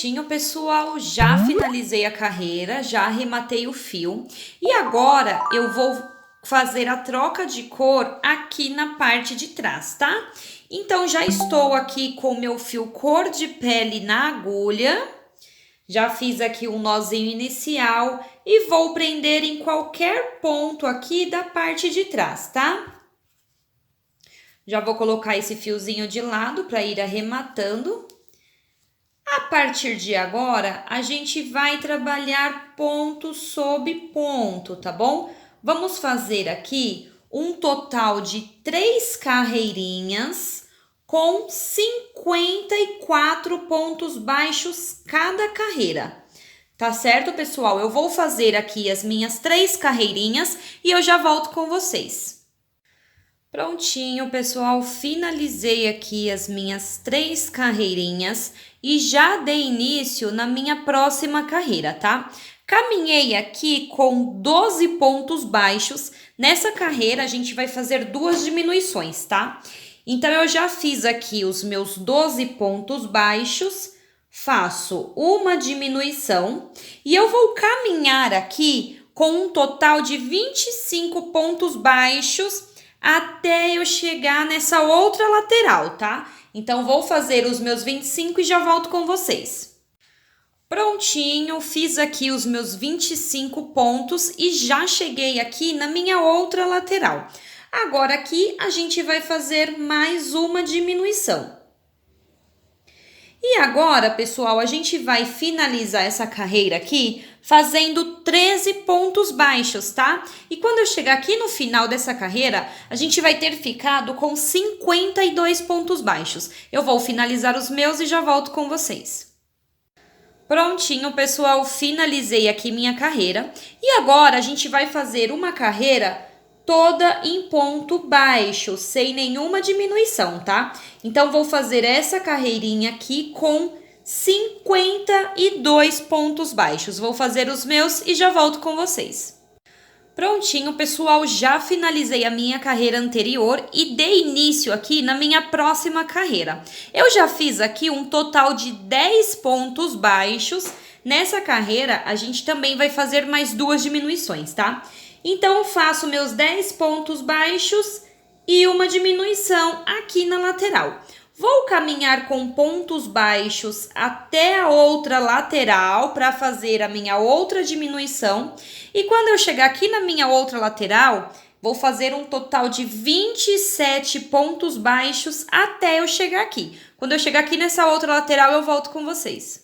Prontinho, pessoal, já finalizei a carreira, já arrematei o fio e agora eu vou fazer a troca de cor aqui na parte de trás, tá? Então, já estou aqui com o meu fio cor de pele na agulha, já fiz aqui um nozinho inicial e vou prender em qualquer ponto aqui da parte de trás, tá? Já vou colocar esse fiozinho de lado para ir arrematando. A partir de agora, a gente vai trabalhar ponto sobre ponto, tá bom? Vamos fazer aqui um total de 3 carreirinhas com 54 pontos baixos cada carreira. Tá certo, pessoal? Eu vou fazer aqui as minhas 3 carreirinhas e eu já volto com vocês. Prontinho, pessoal, finalizei aqui as minhas 3 carreirinhas e já dei início na minha próxima carreira, tá? Caminhei aqui com 12 pontos baixos. Nessa carreira, a gente vai fazer 2 diminuições, tá? Então, eu já fiz aqui os meus 12 pontos baixos, faço uma diminuição e eu vou caminhar aqui com um total de 25 pontos baixos até eu chegar nessa outra lateral, tá? Então, vou fazer os meus 25 e já volto com vocês. Prontinho, fiz aqui os meus 25 pontos e já cheguei aqui na minha outra lateral. Agora, aqui, a gente vai fazer mais uma diminuição. E agora, pessoal, a gente vai finalizar essa carreira aqui fazendo 13 pontos baixos, tá? E quando eu chegar aqui no final dessa carreira, a gente vai ter ficado com 52 pontos baixos. Eu vou finalizar os meus e já volto com vocês. Prontinho, pessoal, finalizei aqui minha carreira. E agora a gente vai fazer uma carreira toda em ponto baixo, sem nenhuma diminuição, tá? Então, vou fazer essa carreirinha aqui com 52 pontos baixos. Vou fazer os meus e já volto com vocês. Prontinho, pessoal, já finalizei a minha carreira anterior e dei início aqui na minha próxima carreira. Eu já fiz aqui um total de 10 pontos baixos. Nessa carreira, a gente também vai fazer mais 2 diminuições, tá? Então, eu faço meus 10 pontos baixos e uma diminuição aqui na lateral. Vou caminhar com pontos baixos até a outra lateral para fazer a minha outra diminuição. E quando eu chegar aqui na minha outra lateral, vou fazer um total de 27 pontos baixos até eu chegar aqui. Quando eu chegar aqui nessa outra lateral, eu volto com vocês.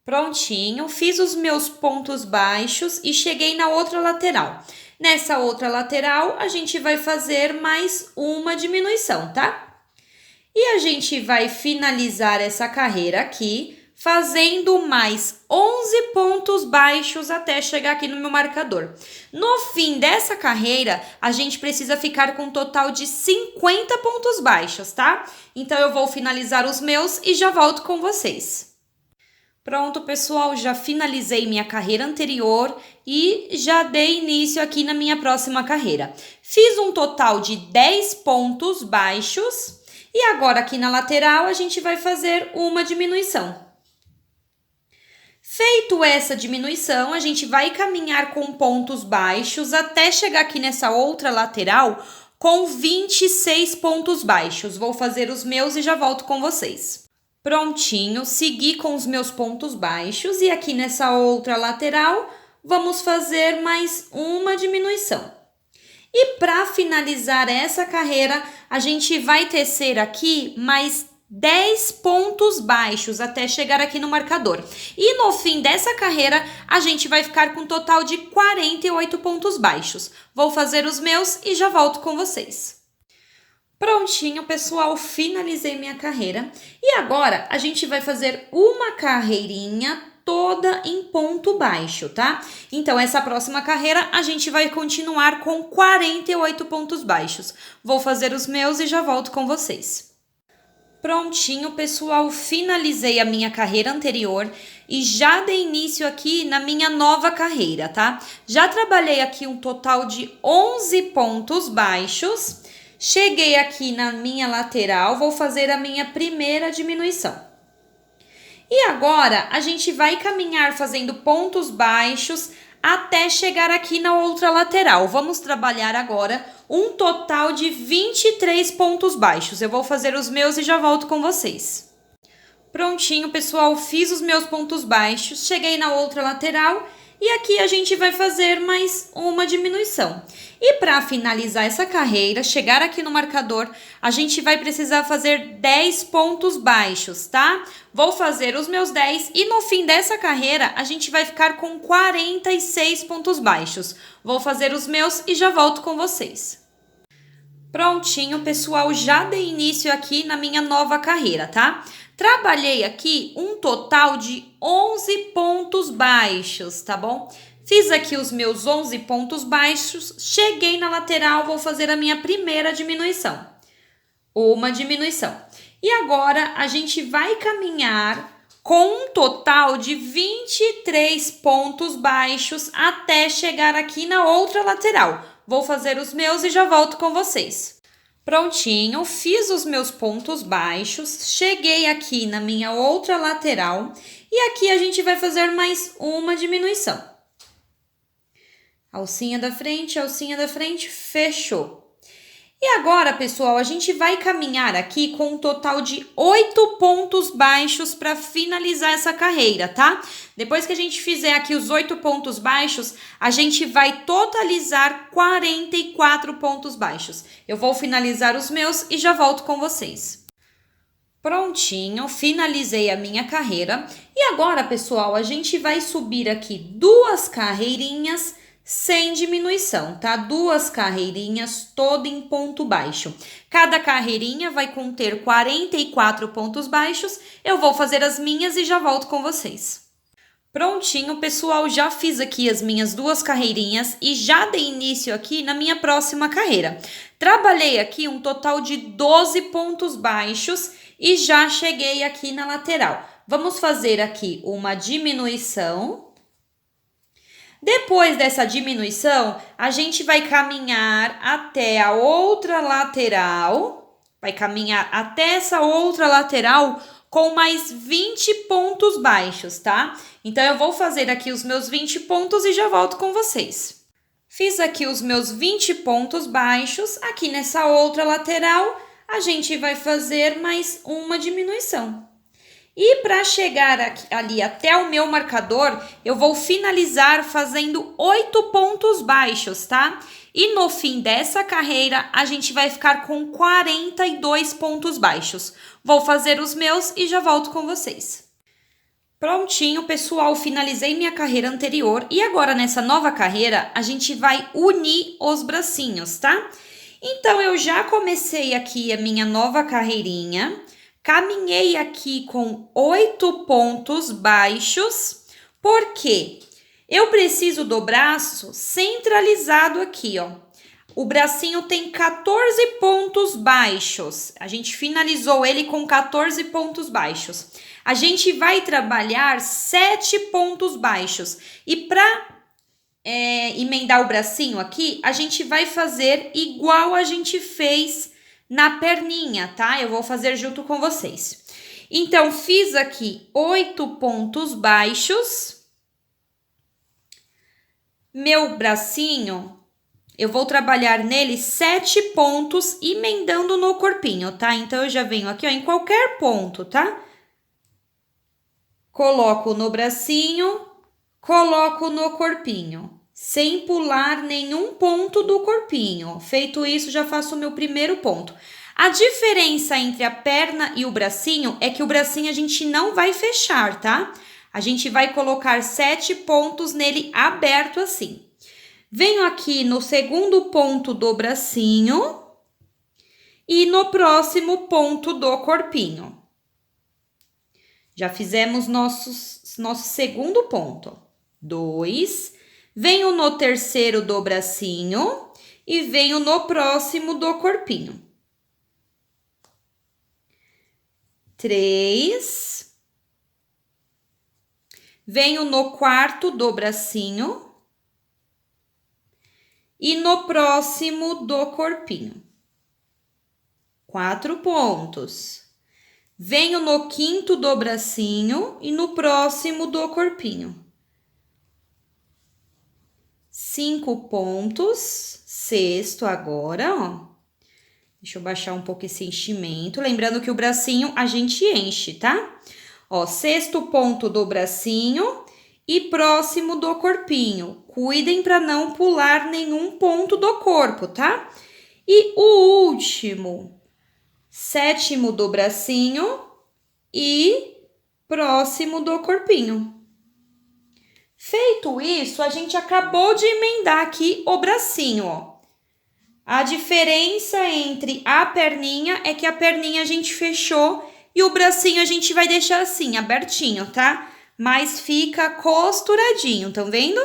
Prontinho, fiz os meus pontos baixos e cheguei na outra lateral. Nessa outra lateral, a gente vai fazer mais uma diminuição, tá? E a gente vai finalizar essa carreira aqui, fazendo mais 11 pontos baixos até chegar aqui no meu marcador. No fim dessa carreira, a gente precisa ficar com um total de 50 pontos baixos, tá? Então, eu vou finalizar os meus e já volto com vocês. Pronto, pessoal, já finalizei minha carreira anterior e já dei início aqui na minha próxima carreira. Fiz um total de 10 pontos baixos e agora aqui na lateral a gente vai fazer uma diminuição. Feito essa diminuição, a gente vai caminhar com pontos baixos até chegar aqui nessa outra lateral com 26 pontos baixos. Vou fazer os meus e já volto com vocês. Prontinho, segui com os meus pontos baixos e aqui nessa outra lateral vamos fazer mais uma diminuição. E para finalizar essa carreira, a gente vai tecer aqui mais 10 pontos baixos até chegar aqui no marcador. E no fim dessa carreira, a gente vai ficar com um total de 48 pontos baixos. Vou fazer os meus e já volto com vocês. Prontinho, pessoal, finalizei minha carreira e agora a gente vai fazer uma carreirinha toda em ponto baixo, tá? Então, essa próxima carreira a gente vai continuar com 48 pontos baixos. Vou fazer os meus e já volto com vocês. Prontinho, pessoal, finalizei a minha carreira anterior e já dei início aqui na minha nova carreira, tá? Já trabalhei aqui um total de 11 pontos baixos. Cheguei aqui na minha lateral, vou fazer a minha primeira diminuição. E agora, a gente vai caminhar fazendo pontos baixos até chegar aqui na outra lateral. Vamos trabalhar agora um total de 23 pontos baixos. Eu vou fazer os meus e já volto com vocês. Prontinho, pessoal, fiz os meus pontos baixos, cheguei na outra lateral e aqui a gente vai fazer mais uma diminuição. E para finalizar essa carreira, chegar aqui no marcador, a gente vai precisar fazer 10 pontos baixos, tá? Vou fazer os meus 10 e no fim dessa carreira, a gente vai ficar com 46 pontos baixos. Vou fazer os meus e já volto com vocês. Prontinho, pessoal, já dei início aqui na minha nova carreira, tá? Trabalhei aqui um total de 11 pontos baixos, tá bom? Fiz aqui os meus 11 pontos baixos, cheguei na lateral, vou fazer a minha primeira diminuição. Uma diminuição. E agora, a gente vai caminhar com um total de 23 pontos baixos até chegar aqui na outra lateral. Vou fazer os meus e já volto com vocês. Prontinho, fiz os meus pontos baixos, cheguei aqui na minha outra lateral e aqui a gente vai fazer mais uma diminuição. Alcinha da frente, fechou. E agora, pessoal, a gente vai caminhar aqui com um total de 8 pontos baixos para finalizar essa carreira, tá? Depois que a gente fizer aqui os 8 pontos baixos, a gente vai totalizar 44 pontos baixos. Eu vou finalizar os meus e já volto com vocês. Prontinho, finalizei a minha carreira. E agora, pessoal, a gente vai subir aqui 2 carreirinhas sem diminuição, tá? 2 carreirinhas, todo em ponto baixo. Cada carreirinha vai conter 44 pontos baixos. Eu vou fazer as minhas e já volto com vocês. Prontinho, pessoal, já fiz aqui as minhas 2 carreirinhas e já dei início aqui na minha próxima carreira. Trabalhei aqui um total de 12 pontos baixos e já cheguei aqui na lateral. Vamos fazer aqui uma diminuição. Depois dessa diminuição, a gente vai caminhar até a outra lateral, vai caminhar até essa outra lateral com mais 20 pontos baixos, tá? Então, eu vou fazer aqui os meus 20 pontos e já volto com vocês. Fiz aqui os meus 20 pontos baixos, aqui nessa outra lateral, a gente vai fazer mais uma diminuição. E para chegar aqui, ali até o meu marcador, eu vou finalizar fazendo 8 pontos baixos, tá? E no fim dessa carreira, a gente vai ficar com 42 pontos baixos. Vou fazer os meus e já volto com vocês. Prontinho, pessoal, finalizei minha carreira anterior e agora nessa nova carreira, a gente vai unir os bracinhos, tá? Então, eu já comecei aqui a minha nova carreirinha. Caminhei aqui com 8 pontos baixos, porque eu preciso do braço centralizado aqui, ó. O bracinho tem 14 pontos baixos. A gente finalizou ele com 14 pontos baixos. A gente vai trabalhar 7 pontos baixos. E para emendar o bracinho aqui, a gente vai fazer igual a gente fez na perninha, tá? Eu vou fazer junto com vocês. Então, fiz aqui 8 pontos baixos. Meu bracinho, eu vou trabalhar nele 7 pontos, emendando no corpinho, tá? Então, eu já venho aqui, ó, em qualquer ponto, tá? Coloco no bracinho, coloco no corpinho, sem pular nenhum ponto do corpinho. Feito isso, já faço o meu primeiro ponto. A diferença entre a perna e o bracinho é que o bracinho a gente não vai fechar, tá? A gente vai colocar 7 pontos nele aberto assim. Venho aqui no segundo ponto do bracinho e no próximo ponto do corpinho. Já fizemos nosso segundo ponto. 2. Venho no terceiro do bracinho e venho no próximo do corpinho. 3. Venho no quarto do bracinho e no próximo do corpinho. 4 pontos. venho no quinto do bracinho e no próximo do corpinho. 5 pontos, sexto agora, ó. Deixa eu baixar um pouco esse enchimento. Lembrando que o bracinho a gente enche, tá? Ó, sexto ponto do bracinho e próximo do corpinho. Cuidem para não pular nenhum ponto do corpo, tá? E o último, sétimo do bracinho e próximo do corpinho. Feito isso, a gente acabou de emendar aqui o bracinho, ó. A diferença entre a perninha é que a perninha a gente fechou e o bracinho a gente vai deixar assim, abertinho, tá? Mas fica costuradinho, estão vendo?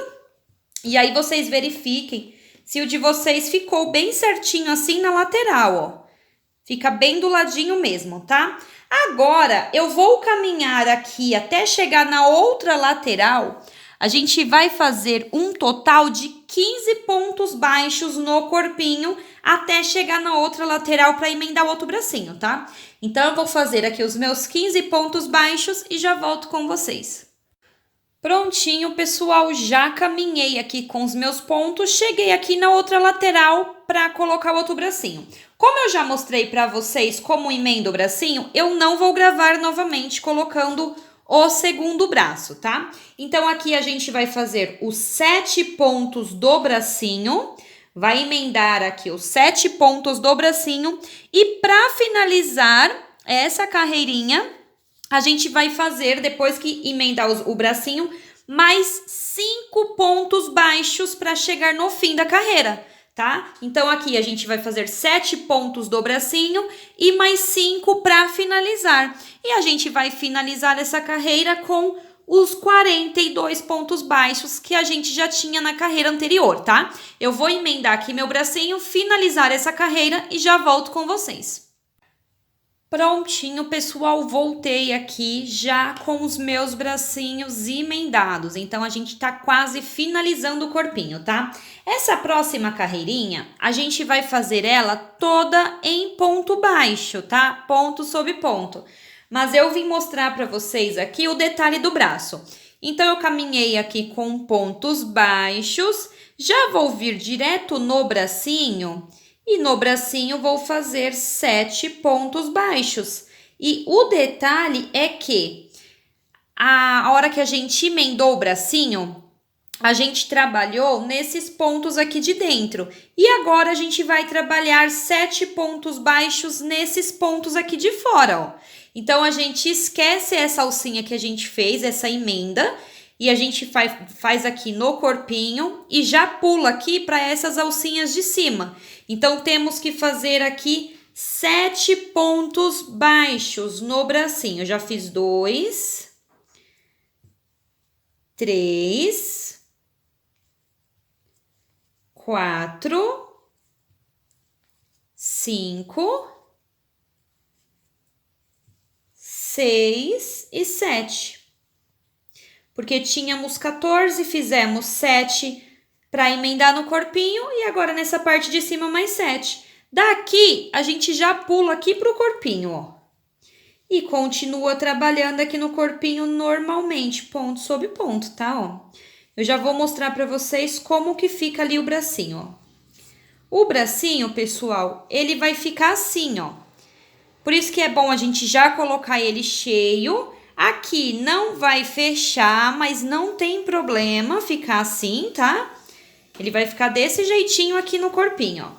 E aí vocês verifiquem se o de vocês ficou bem certinho assim na lateral, ó. Fica bem do ladinho mesmo, tá? Agora, eu vou caminhar aqui até chegar na outra lateral. A gente vai fazer um total de 15 pontos baixos no corpinho até chegar na outra lateral para emendar o outro bracinho, tá? Então, eu vou fazer aqui os meus 15 pontos baixos e já volto com vocês. Prontinho, pessoal, já caminhei aqui com os meus pontos, cheguei aqui na outra lateral para colocar o outro bracinho. Como eu já mostrei para vocês como emenda o bracinho, eu não vou gravar novamente colocando o segundo braço, tá? Então, aqui a gente vai fazer os 7 pontos do bracinho, vai emendar aqui os 7 pontos do bracinho e para finalizar essa carreirinha, a gente vai fazer, depois que emendar o bracinho, mais 5 pontos baixos para chegar no fim da carreira, tá? Então, aqui a gente vai fazer 7 pontos do bracinho e mais 5 para finalizar. E a gente vai finalizar essa carreira com os 42 pontos baixos que a gente já tinha na carreira anterior, tá? Eu vou emendar aqui meu bracinho, finalizar essa carreira e já volto com vocês. Prontinho, pessoal, voltei aqui já com os meus bracinhos emendados. Então, a gente tá quase finalizando o corpinho, tá? Essa próxima carreirinha, a gente vai fazer ela toda em ponto baixo, tá? Ponto sobre ponto. Mas eu vim mostrar para vocês aqui o detalhe do braço. Então, eu caminhei aqui com pontos baixos, já vou vir direto no bracinho. E no bracinho vou fazer 7 pontos baixos. E o detalhe é que a hora que a gente emendou o bracinho, a gente trabalhou nesses pontos aqui de dentro. E agora a gente vai trabalhar 7 pontos baixos nesses pontos aqui de fora, ó. Então, a gente esquece essa alcinha que a gente fez, essa emenda. E a gente faz aqui no corpinho e já pula aqui para essas alcinhas de cima. Então, temos que fazer aqui 7 pontos baixos no bracinho. Já fiz 2, 3, 4, 5, 6 e 7. Porque tínhamos 14, fizemos 7 para emendar no corpinho e agora nessa parte de cima mais 7. Daqui, a gente já pula aqui pro corpinho, ó. E continua trabalhando aqui no corpinho normalmente, ponto sobre ponto, tá, ó. Eu já vou mostrar para vocês como que fica ali o bracinho, ó. O bracinho, pessoal, ele vai ficar assim, ó. Por isso que é bom a gente já colocar ele cheio. Aqui não vai fechar, mas não tem problema ficar assim, tá? Ele vai ficar desse jeitinho aqui no corpinho, ó.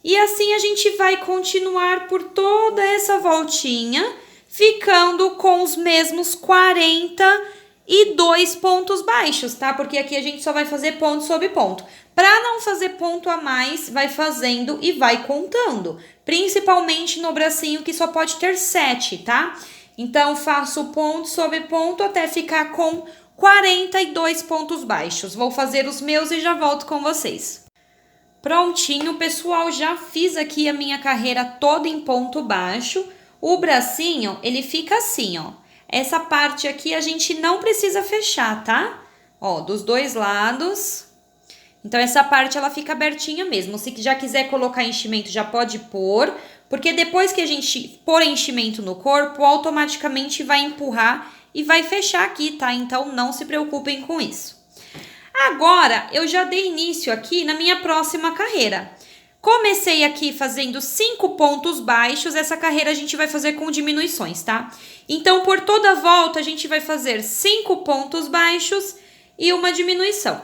E assim a gente vai continuar por toda essa voltinha, ficando com os mesmos 42 pontos baixos, tá? Porque aqui a gente só vai fazer ponto sobre ponto. Para não fazer ponto a mais, vai fazendo e vai contando. Principalmente no bracinho que só pode ter 7, tá? Então, faço ponto sobre ponto até ficar com 42 pontos baixos. Vou fazer os meus e já volto com vocês. Prontinho, pessoal, já fiz aqui a minha carreira toda em ponto baixo. O bracinho, ele fica assim, ó. Essa parte aqui a gente não precisa fechar, tá? Ó, dos dois lados. Então, essa parte ela fica abertinha mesmo. Se já quiser colocar enchimento, já pode pôr. porque depois que a gente pôr enchimento no corpo, automaticamente vai empurrar e vai fechar aqui, tá? Então, não se preocupem com isso. Agora, eu já dei início aqui na minha próxima carreira. Comecei aqui fazendo 5 pontos baixos, essa carreira a gente vai fazer com diminuições, tá? Então, por toda a volta, a gente vai fazer 5 pontos baixos e uma diminuição.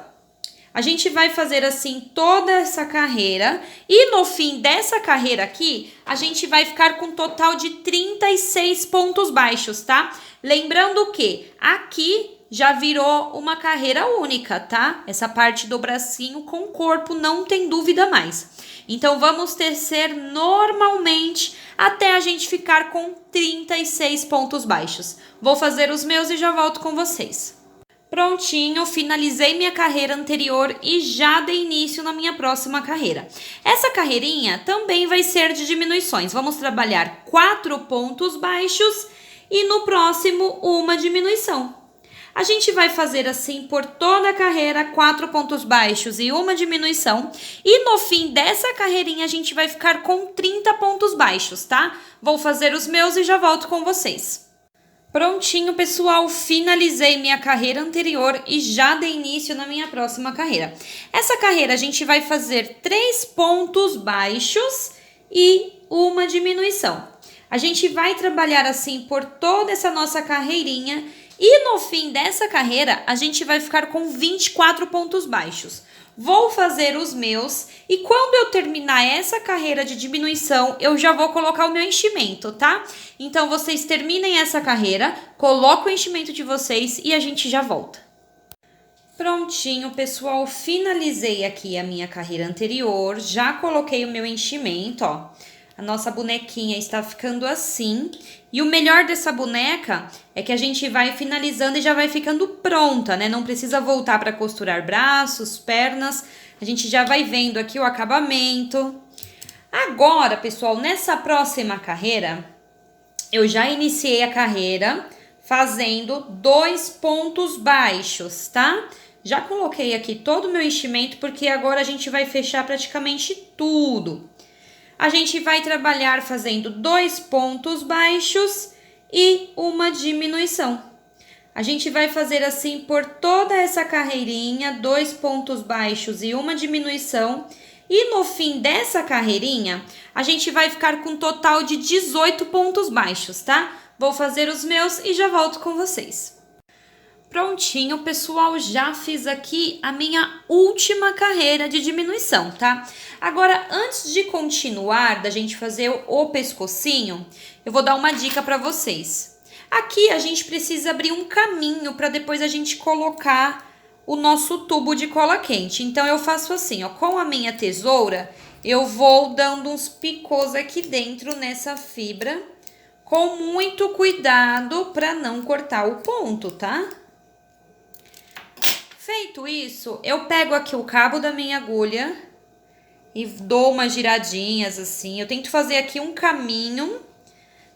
A gente vai fazer assim toda essa carreira e no fim dessa carreira aqui, a gente vai ficar com um total de 36 pontos baixos, tá? Lembrando que aqui já virou uma carreira única, tá? Essa parte do bracinho com corpo não tem dúvida mais. Então, vamos tecer normalmente até a gente ficar com 36 pontos baixos. Vou fazer os meus e já volto com vocês. Prontinho, finalizei minha carreira anterior e já dei início na minha próxima carreira. Essa carreirinha também vai ser de diminuições. Vamos trabalhar 4 pontos baixos e no próximo uma diminuição. A gente vai fazer assim por toda a carreira, 4 pontos baixos e uma diminuição. E no fim dessa carreirinha a gente vai ficar com 30 pontos baixos, tá? Vou fazer os meus e já volto com vocês. Prontinho, pessoal, finalizei minha carreira anterior e já dei início na minha próxima carreira. Essa carreira a gente vai fazer 3 pontos baixos e uma diminuição. A gente vai trabalhar assim por toda essa nossa carreirinha e no fim dessa carreira a gente vai ficar com 24 pontos baixos. Vou fazer os meus e quando eu terminar essa carreira de diminuição, eu já vou colocar o meu enchimento, tá? Então, vocês terminem essa carreira, coloquem o enchimento de vocês e a gente já volta. Prontinho, pessoal, finalizei aqui a minha carreira anterior, já coloquei o meu enchimento, ó. A nossa bonequinha está ficando assim. E o melhor dessa boneca é que a gente vai finalizando e já vai ficando pronta, né? Não precisa voltar para costurar braços, pernas. A gente já vai vendo aqui o acabamento. Agora, pessoal, nessa próxima carreira, eu já iniciei a carreira fazendo 2 pontos baixos, tá? Já coloquei aqui todo o meu enchimento porque agora a gente vai fechar praticamente tudo. A gente vai trabalhar fazendo 2 pontos baixos e uma diminuição. A gente vai fazer assim por toda essa carreirinha, 2 pontos baixos e uma diminuição. E no fim dessa carreirinha, a gente vai ficar com um total de 18 pontos baixos, tá? Vou fazer os meus e já volto com vocês. Prontinho, pessoal, já fiz aqui a minha última carreira de diminuição, tá? Agora, antes de continuar, da gente fazer o pescocinho, eu vou dar uma dica para vocês. Aqui a gente precisa abrir um caminho para depois a gente colocar o nosso tubo de cola quente. Então, eu faço assim, ó, com a minha tesoura, eu vou dando uns picôs aqui dentro nessa fibra, com muito cuidado para não cortar o ponto, tá? Feito isso, eu pego aqui o cabo da minha agulha e dou umas giradinhas assim. Eu tento fazer aqui um caminho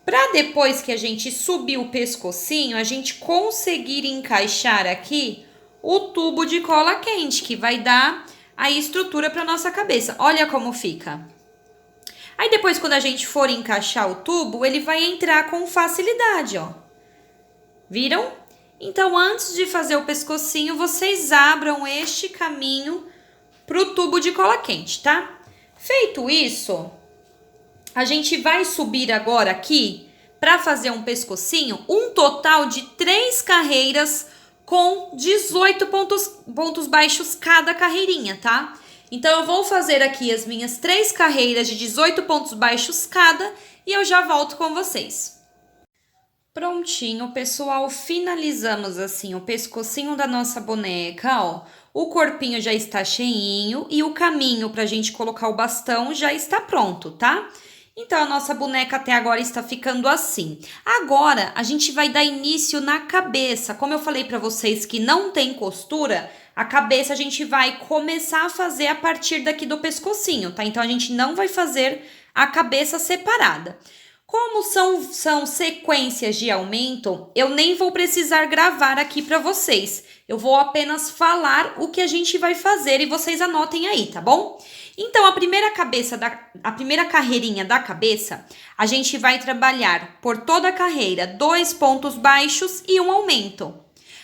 para depois que a gente subir o pescocinho, a gente conseguir encaixar aqui o tubo de cola quente, que vai dar a estrutura para nossa cabeça. Olha como fica. Aí depois, quando a gente for encaixar o tubo, ele vai entrar com facilidade, ó. Viram? Então, antes de fazer o pescocinho, vocês abram este caminho para o tubo de cola quente, tá? Feito isso, a gente vai subir agora aqui para fazer um pescocinho, um total de 3 carreiras com 18 pontos baixos cada carreirinha, tá? Então, eu vou fazer aqui as minhas 3 carreiras de 18 pontos baixos cada e eu já volto com vocês. Prontinho, pessoal, finalizamos assim o pescocinho da nossa boneca, ó. O corpinho já está cheinho e o caminho pra gente colocar o bastão já está pronto, tá? Então, a nossa boneca até agora está ficando assim. Agora, a gente vai dar início na cabeça. Como eu falei pra vocês que não tem costura, a cabeça a gente vai começar a fazer a partir daqui do pescocinho, tá? Então, a gente não vai fazer a cabeça separada. Como são sequências de aumento, eu nem vou precisar gravar aqui para vocês. Eu vou apenas falar o que a gente vai fazer e vocês anotem aí, tá bom? Então, a primeira carreirinha da cabeça, a gente vai trabalhar por toda a carreira 2 pontos baixos e um aumento.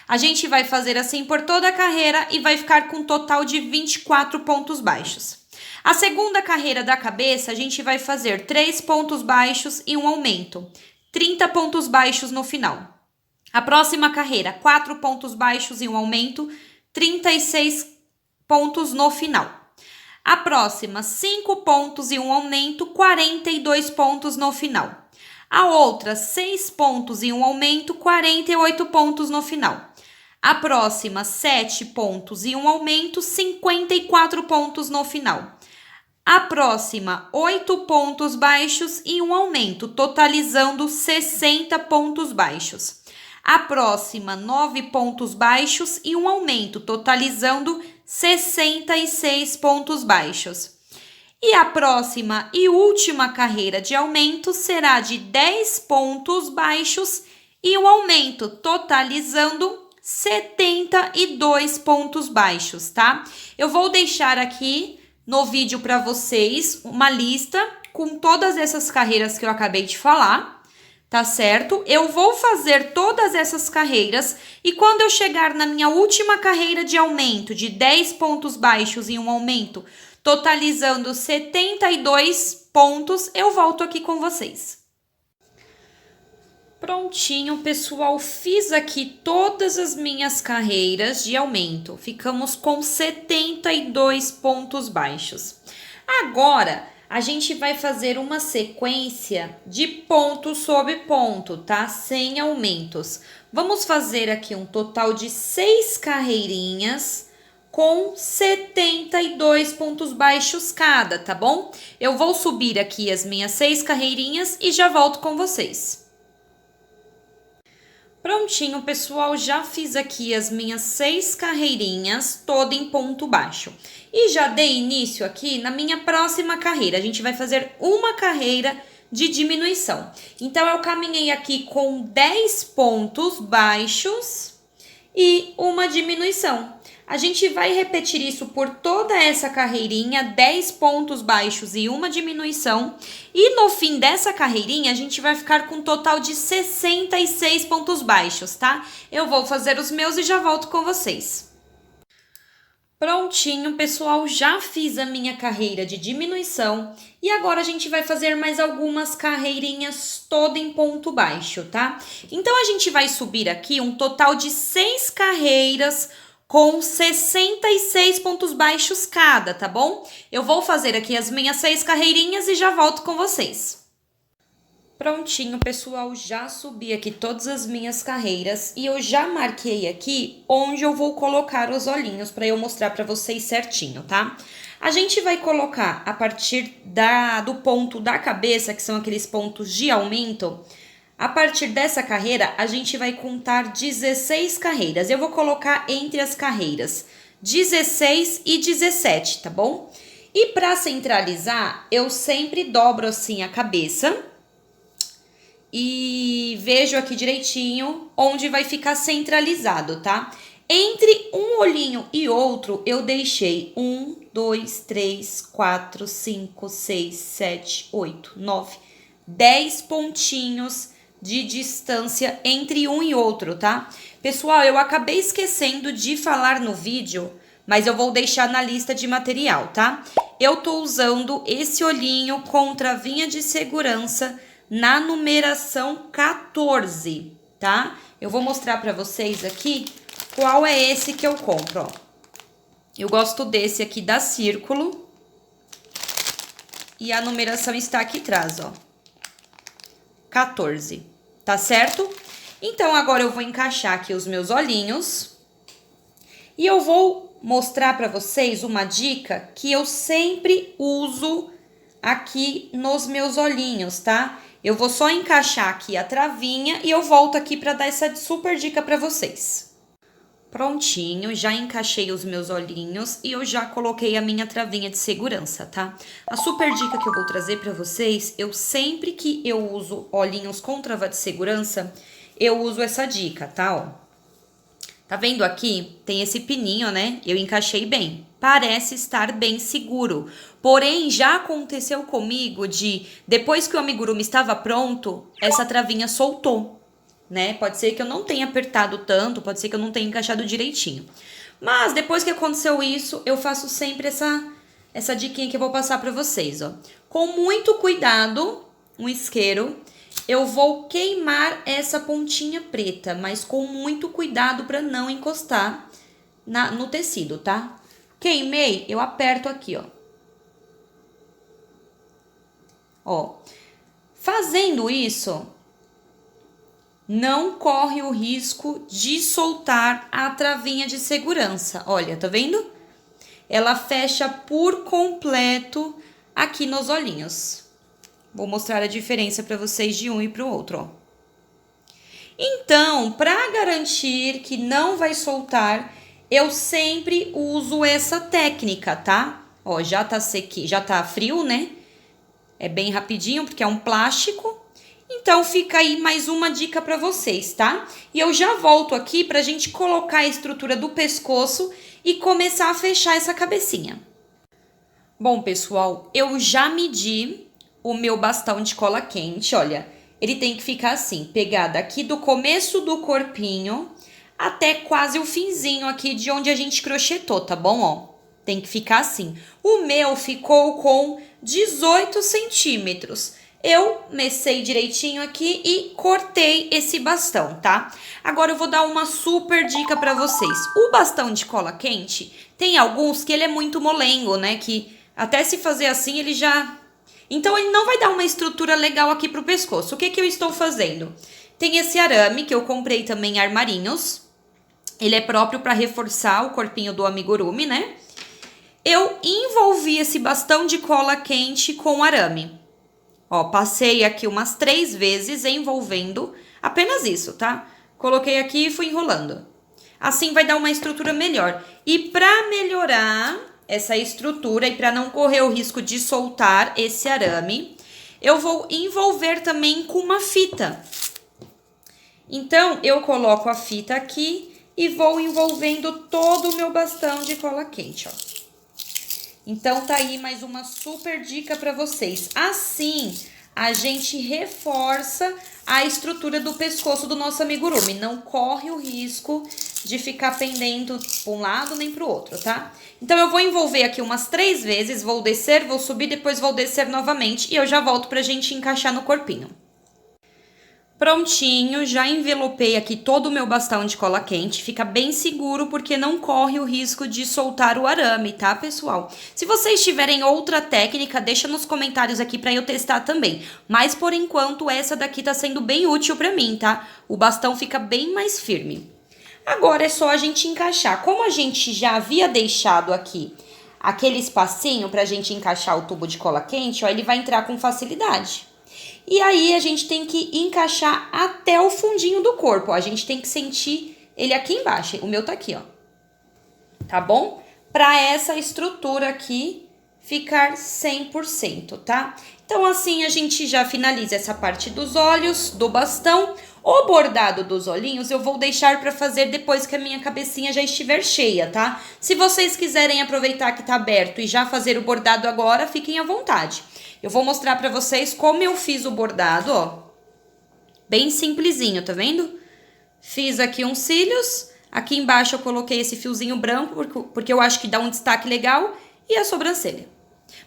A gente vai fazer assim por toda a carreira e vai ficar com um total de 24 pontos baixos. A segunda carreira da cabeça, a gente vai fazer 3 pontos baixos e um aumento, 30 pontos baixos no final. A próxima carreira, 4 pontos baixos e um aumento, 36 pontos no final. A próxima, 5 pontos e um aumento, 42 pontos no final. A outra, 6 pontos e um aumento, 48 pontos no final. A próxima, 7 pontos e um aumento, 54 pontos no final. A próxima, 8 pontos baixos e um aumento, totalizando 60 pontos baixos. A próxima, 9 pontos baixos e um aumento, totalizando 66 pontos baixos. E a próxima e última carreira de aumento será de 10 pontos baixos e um aumento, totalizando 72 pontos baixos, tá? Eu vou deixar aqui no vídeo para vocês uma lista com todas essas carreiras que eu acabei de falar, tá certo? Eu vou fazer todas essas carreiras e quando eu chegar na minha última carreira de aumento de 10 pontos baixos e um aumento, totalizando 72 pontos, eu volto aqui com vocês. Prontinho, pessoal, fiz aqui todas as minhas carreiras de aumento. Ficamos com 72 pontos baixos. Agora, a gente vai fazer uma sequência de ponto sobre ponto, tá? Sem aumentos. Vamos fazer aqui um total de 6 carreirinhas com 72 pontos baixos cada, tá bom? Eu vou subir aqui as minhas 6 carreirinhas e já volto com vocês. Prontinho, pessoal, já fiz aqui as minhas 6 carreirinhas, toda em ponto baixo. E já dei início aqui na minha próxima carreira. A gente vai fazer uma carreira de diminuição. Então, eu caminhei aqui com 10 pontos baixos e uma diminuição. A gente vai repetir isso por toda essa carreirinha, 10 pontos baixos e uma diminuição. E no fim dessa carreirinha, a gente vai ficar com um total de 66 pontos baixos, tá? Eu vou fazer os meus e já volto com vocês. Prontinho, pessoal, já fiz a minha carreira de diminuição. E agora a gente vai fazer mais algumas carreirinhas toda em ponto baixo, tá? Então, a gente vai subir aqui um total de 6 carreiras com 66 pontos baixos cada, tá bom? Eu vou fazer aqui as minhas 6 carreirinhas e já volto com vocês. Prontinho, pessoal, já subi aqui todas as minhas carreiras e eu já marquei aqui onde eu vou colocar os olhinhos para eu mostrar para vocês certinho, tá? A gente vai colocar a partir do ponto da cabeça, que são aqueles pontos de aumento. A partir dessa carreira, a gente vai contar 16 carreiras. Eu vou colocar entre as carreiras 16 e 17, tá bom? E para centralizar, eu sempre dobro assim a cabeça e vejo aqui direitinho onde vai ficar centralizado, tá? Entre um olhinho e outro, eu deixei 1, 2, 3, 4, 5, 6, 7, 8, 9, 10 pontinhos de distância entre um e outro, tá? Pessoal, eu acabei esquecendo de falar no vídeo, mas eu vou deixar na lista de material, tá? Eu tô usando esse olhinho com travinha de segurança na numeração 14, tá? Eu vou mostrar pra vocês aqui qual é esse que eu compro, ó. Eu gosto desse aqui da Círculo e a numeração está aqui atrás, ó. 14, tá certo? Então, agora eu vou encaixar aqui os meus olhinhos e eu vou mostrar para vocês uma dica que eu sempre uso aqui nos meus olhinhos, tá? Eu vou só encaixar aqui a travinha e eu volto aqui para dar essa super dica para vocês. Prontinho, já encaixei os meus olhinhos e eu já coloquei a minha travinha de segurança, tá? A super dica que eu vou trazer pra vocês, sempre que eu uso olhinhos com trava de segurança, eu uso essa dica, tá? Ó. Tá vendo aqui? Tem esse pininho, né? Eu encaixei bem. Parece estar bem seguro. Porém, já aconteceu comigo depois que o amigurumi estava pronto, essa travinha soltou. Né? Pode ser que eu não tenha apertado tanto, pode ser que eu não tenha encaixado direitinho. Mas depois que aconteceu isso, eu faço sempre essa diquinha que eu vou passar para vocês, ó. Com muito cuidado, um isqueiro, eu vou queimar essa pontinha preta, mas com muito cuidado para não encostar no tecido, tá? Queimei, eu aperto aqui, ó. Ó. Fazendo isso, não corre o risco de soltar a travinha de segurança. Olha, tá vendo? Ela fecha por completo aqui nos olhinhos. Vou mostrar a diferença para vocês de um e para o outro, ó. Então, para garantir que não vai soltar, eu sempre uso essa técnica, tá? Ó, já tá sequinho, já tá frio, né? É bem rapidinho, porque é um plástico. Então, fica aí mais uma dica para vocês, tá? E eu já volto aqui pra gente colocar a estrutura do pescoço e começar a fechar essa cabecinha. Bom, pessoal, eu já medi o meu bastão de cola quente, olha. Ele tem que ficar assim, pegado aqui do começo do corpinho até quase o finzinho aqui de onde a gente crochetou, tá bom? Ó, tem que ficar assim. O meu ficou com 18 centímetros. Eu mecei direitinho aqui e cortei esse bastão, tá? Agora eu vou dar uma super dica pra vocês. O bastão de cola quente, tem alguns que ele é muito molengo, né? Que até se fazer assim, ele já... Então, ele não vai dar uma estrutura legal aqui pro pescoço. O que que eu estou fazendo? Tem esse arame que eu comprei também em Armarinhos. Ele é próprio pra reforçar o corpinho do amigurumi, né? Eu envolvi esse bastão de cola quente com arame. Ó, passei aqui umas 3 vezes envolvendo, apenas isso, tá? Coloquei aqui e fui enrolando. Assim vai dar uma estrutura melhor. E para melhorar essa estrutura e para não correr o risco de soltar esse arame, eu vou envolver também com uma fita. Então, eu coloco a fita aqui e vou envolvendo todo o meu bastão de cola quente, ó. Então, tá aí mais uma super dica para vocês. Assim, a gente reforça a estrutura do pescoço do nosso amigurumi. Não corre o risco de ficar pendendo para um lado nem para o outro, tá? Então, eu vou envolver aqui umas 3 vezes, vou descer, vou subir, depois vou descer novamente e eu já volto pra gente encaixar no corpinho. Prontinho, já envelopei aqui todo o meu bastão de cola quente, fica bem seguro porque não corre o risco de soltar o arame, tá, pessoal? Se vocês tiverem outra técnica, deixa nos comentários aqui pra eu testar também. Mas, por enquanto, essa daqui tá sendo bem útil pra mim, tá? O bastão fica bem mais firme. Agora é só a gente encaixar. Como a gente já havia deixado aqui aquele espacinho pra gente encaixar o tubo de cola quente, ó, ele vai entrar com facilidade. E aí, a gente tem que encaixar até o fundinho do corpo, ó. A gente tem que sentir ele aqui embaixo. O meu tá aqui, ó. Tá bom? Pra essa estrutura aqui ficar 100%, tá? Então, assim, a gente já finaliza essa parte dos olhos, do bastão. O bordado dos olhinhos eu vou deixar pra fazer depois que a minha cabecinha já estiver cheia, tá? Se vocês quiserem aproveitar que tá aberto e já fazer o bordado agora, fiquem à vontade. Eu vou mostrar pra vocês como eu fiz o bordado, ó. Bem simplesinho, tá vendo? Fiz aqui uns cílios. Aqui embaixo eu coloquei esse fiozinho branco, porque eu acho que dá um destaque legal. E a sobrancelha.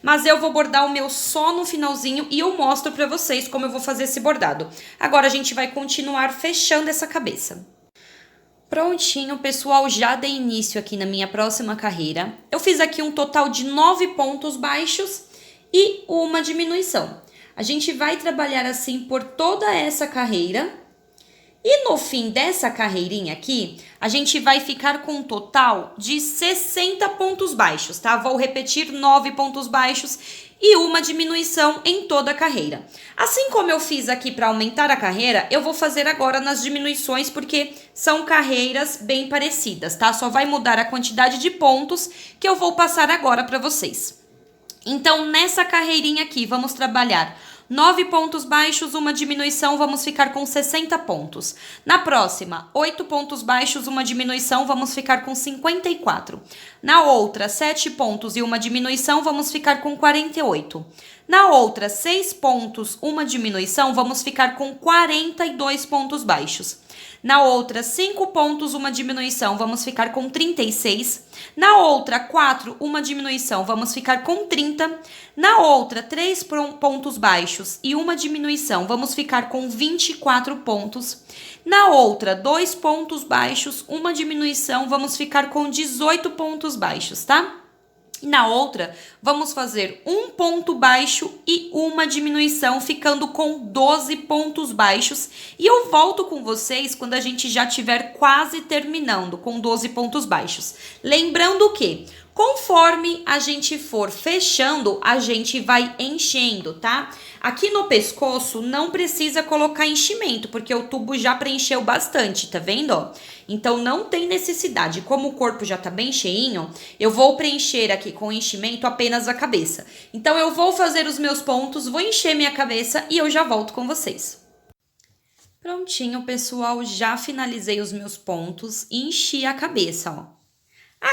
Mas eu vou bordar o meu só no finalzinho e eu mostro pra vocês como eu vou fazer esse bordado. Agora a gente vai continuar fechando essa cabeça. Prontinho, pessoal, já dei início aqui na minha próxima carreira. Eu fiz aqui um total de 9 pontos baixos e uma diminuição. A gente vai trabalhar assim por toda essa carreira. E no fim dessa carreirinha aqui, a gente vai ficar com um total de 60 pontos baixos, tá? Vou repetir 9 pontos baixos e uma diminuição em toda a carreira. Assim como eu fiz aqui para aumentar a carreira, eu vou fazer agora nas diminuições, porque são carreiras bem parecidas, tá? Só vai mudar a quantidade de pontos que eu vou passar agora para vocês. Então, nessa carreirinha aqui, vamos trabalhar 9 pontos baixos, uma diminuição, vamos ficar com 60 pontos. Na próxima, 8 pontos baixos, uma diminuição, vamos ficar com 54. Na outra, 7 pontos e uma diminuição, vamos ficar com 48. Na outra, 6 pontos, uma diminuição, vamos ficar com 42 pontos baixos. Na outra, 5 pontos, uma diminuição, vamos ficar com 36. Na outra, 4, uma diminuição, vamos ficar com 30. Na outra, 3 pontos baixos e uma diminuição, vamos ficar com 24 pontos. Na outra, 2 pontos baixos, uma diminuição, vamos ficar com 18 pontos baixos, tá? E na outra, vamos fazer um ponto baixo e uma diminuição, ficando com 12 pontos baixos. E eu volto com vocês quando a gente já estiver quase terminando com 12 pontos baixos. Lembrando que, conforme a gente for fechando, a gente vai enchendo, tá? Aqui no pescoço não precisa colocar enchimento, porque o tubo já preencheu bastante, tá vendo? Então, não tem necessidade. Como o corpo já tá bem cheinho, eu vou preencher aqui com enchimento apenas a cabeça. Então, eu vou fazer os meus pontos, vou encher minha cabeça e eu já volto com vocês. Prontinho, pessoal, já finalizei os meus pontos e enchi a cabeça, ó.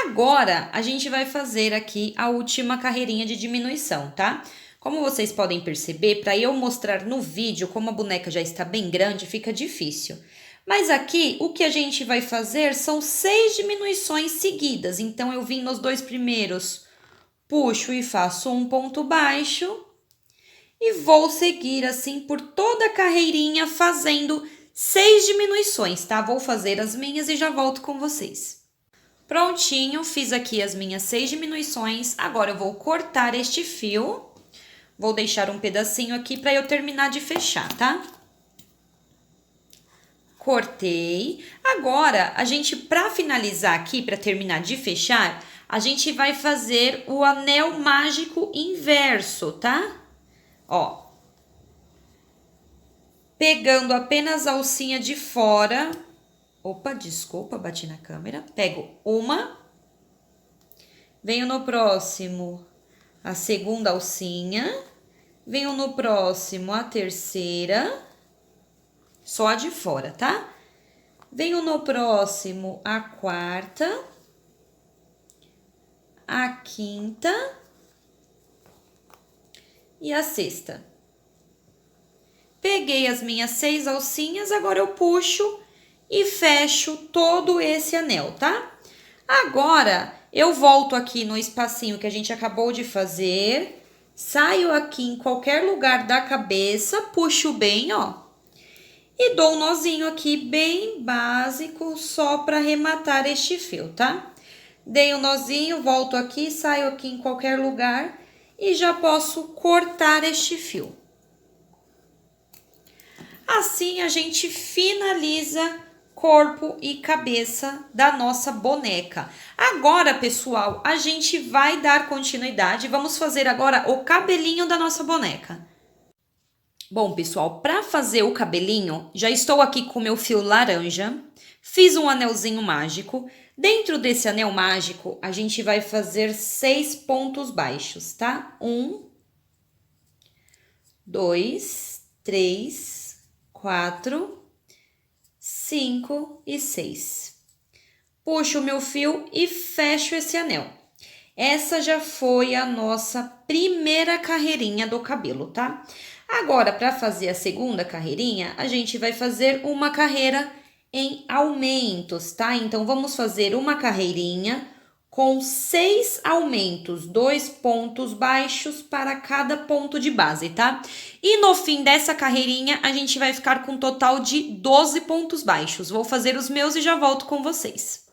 Agora, a gente vai fazer aqui a última carreirinha de diminuição, tá? Como vocês podem perceber, para eu mostrar no vídeo como a boneca já está bem grande, fica difícil. Mas aqui, o que a gente vai fazer são 6 diminuições seguidas. Então, eu vim nos 2 primeiros, puxo e faço um ponto baixo. E vou seguir assim por toda a carreirinha fazendo 6 diminuições, tá? Vou fazer as minhas e já volto com vocês. Prontinho, fiz aqui as minhas 6 diminuições. Agora eu vou cortar este fio. Vou deixar um pedacinho aqui para eu terminar de fechar, tá? Cortei. Agora, a gente, para finalizar aqui, para terminar de fechar, a gente vai fazer o anel mágico inverso, tá? Ó. Pegando apenas a alcinha de fora. Opa, desculpa, bati na câmera. Pego uma. Venho no próximo a segunda alcinha. Venho no próximo a terceira. Só a de fora, tá? Venho no próximo a quarta. A quinta. E a sexta. Peguei as minhas 6 alcinhas, agora eu puxo e fecho todo esse anel, tá? Agora, eu volto aqui no espacinho que a gente acabou de fazer, saio aqui em qualquer lugar da cabeça, puxo bem, ó, e dou um nozinho aqui bem básico, só para arrematar este fio, tá? Dei um nozinho, volto aqui, saio aqui em qualquer lugar e já posso cortar este fio. Assim, a gente finaliza corpo e cabeça da nossa boneca. Agora, pessoal, a gente vai dar continuidade. Vamos fazer agora o cabelinho da nossa boneca. Bom, pessoal, para fazer o cabelinho, já estou aqui com o meu fio laranja. Fiz um anelzinho mágico. Dentro desse anel mágico, a gente vai fazer 6 pontos baixos, tá? 1, 2, 3, 4, 5 e 6. Puxo o meu fio e fecho esse anel. Essa já foi a nossa primeira carreirinha do cabelo, tá? Agora, para fazer a segunda carreirinha, a gente vai fazer uma carreira em aumentos, tá? Então, vamos fazer uma carreirinha com 6 aumentos, 2 pontos baixos para cada ponto de base, tá? E no fim dessa carreirinha, a gente vai ficar com um total de 12 pontos baixos. Vou fazer os meus e já volto com vocês.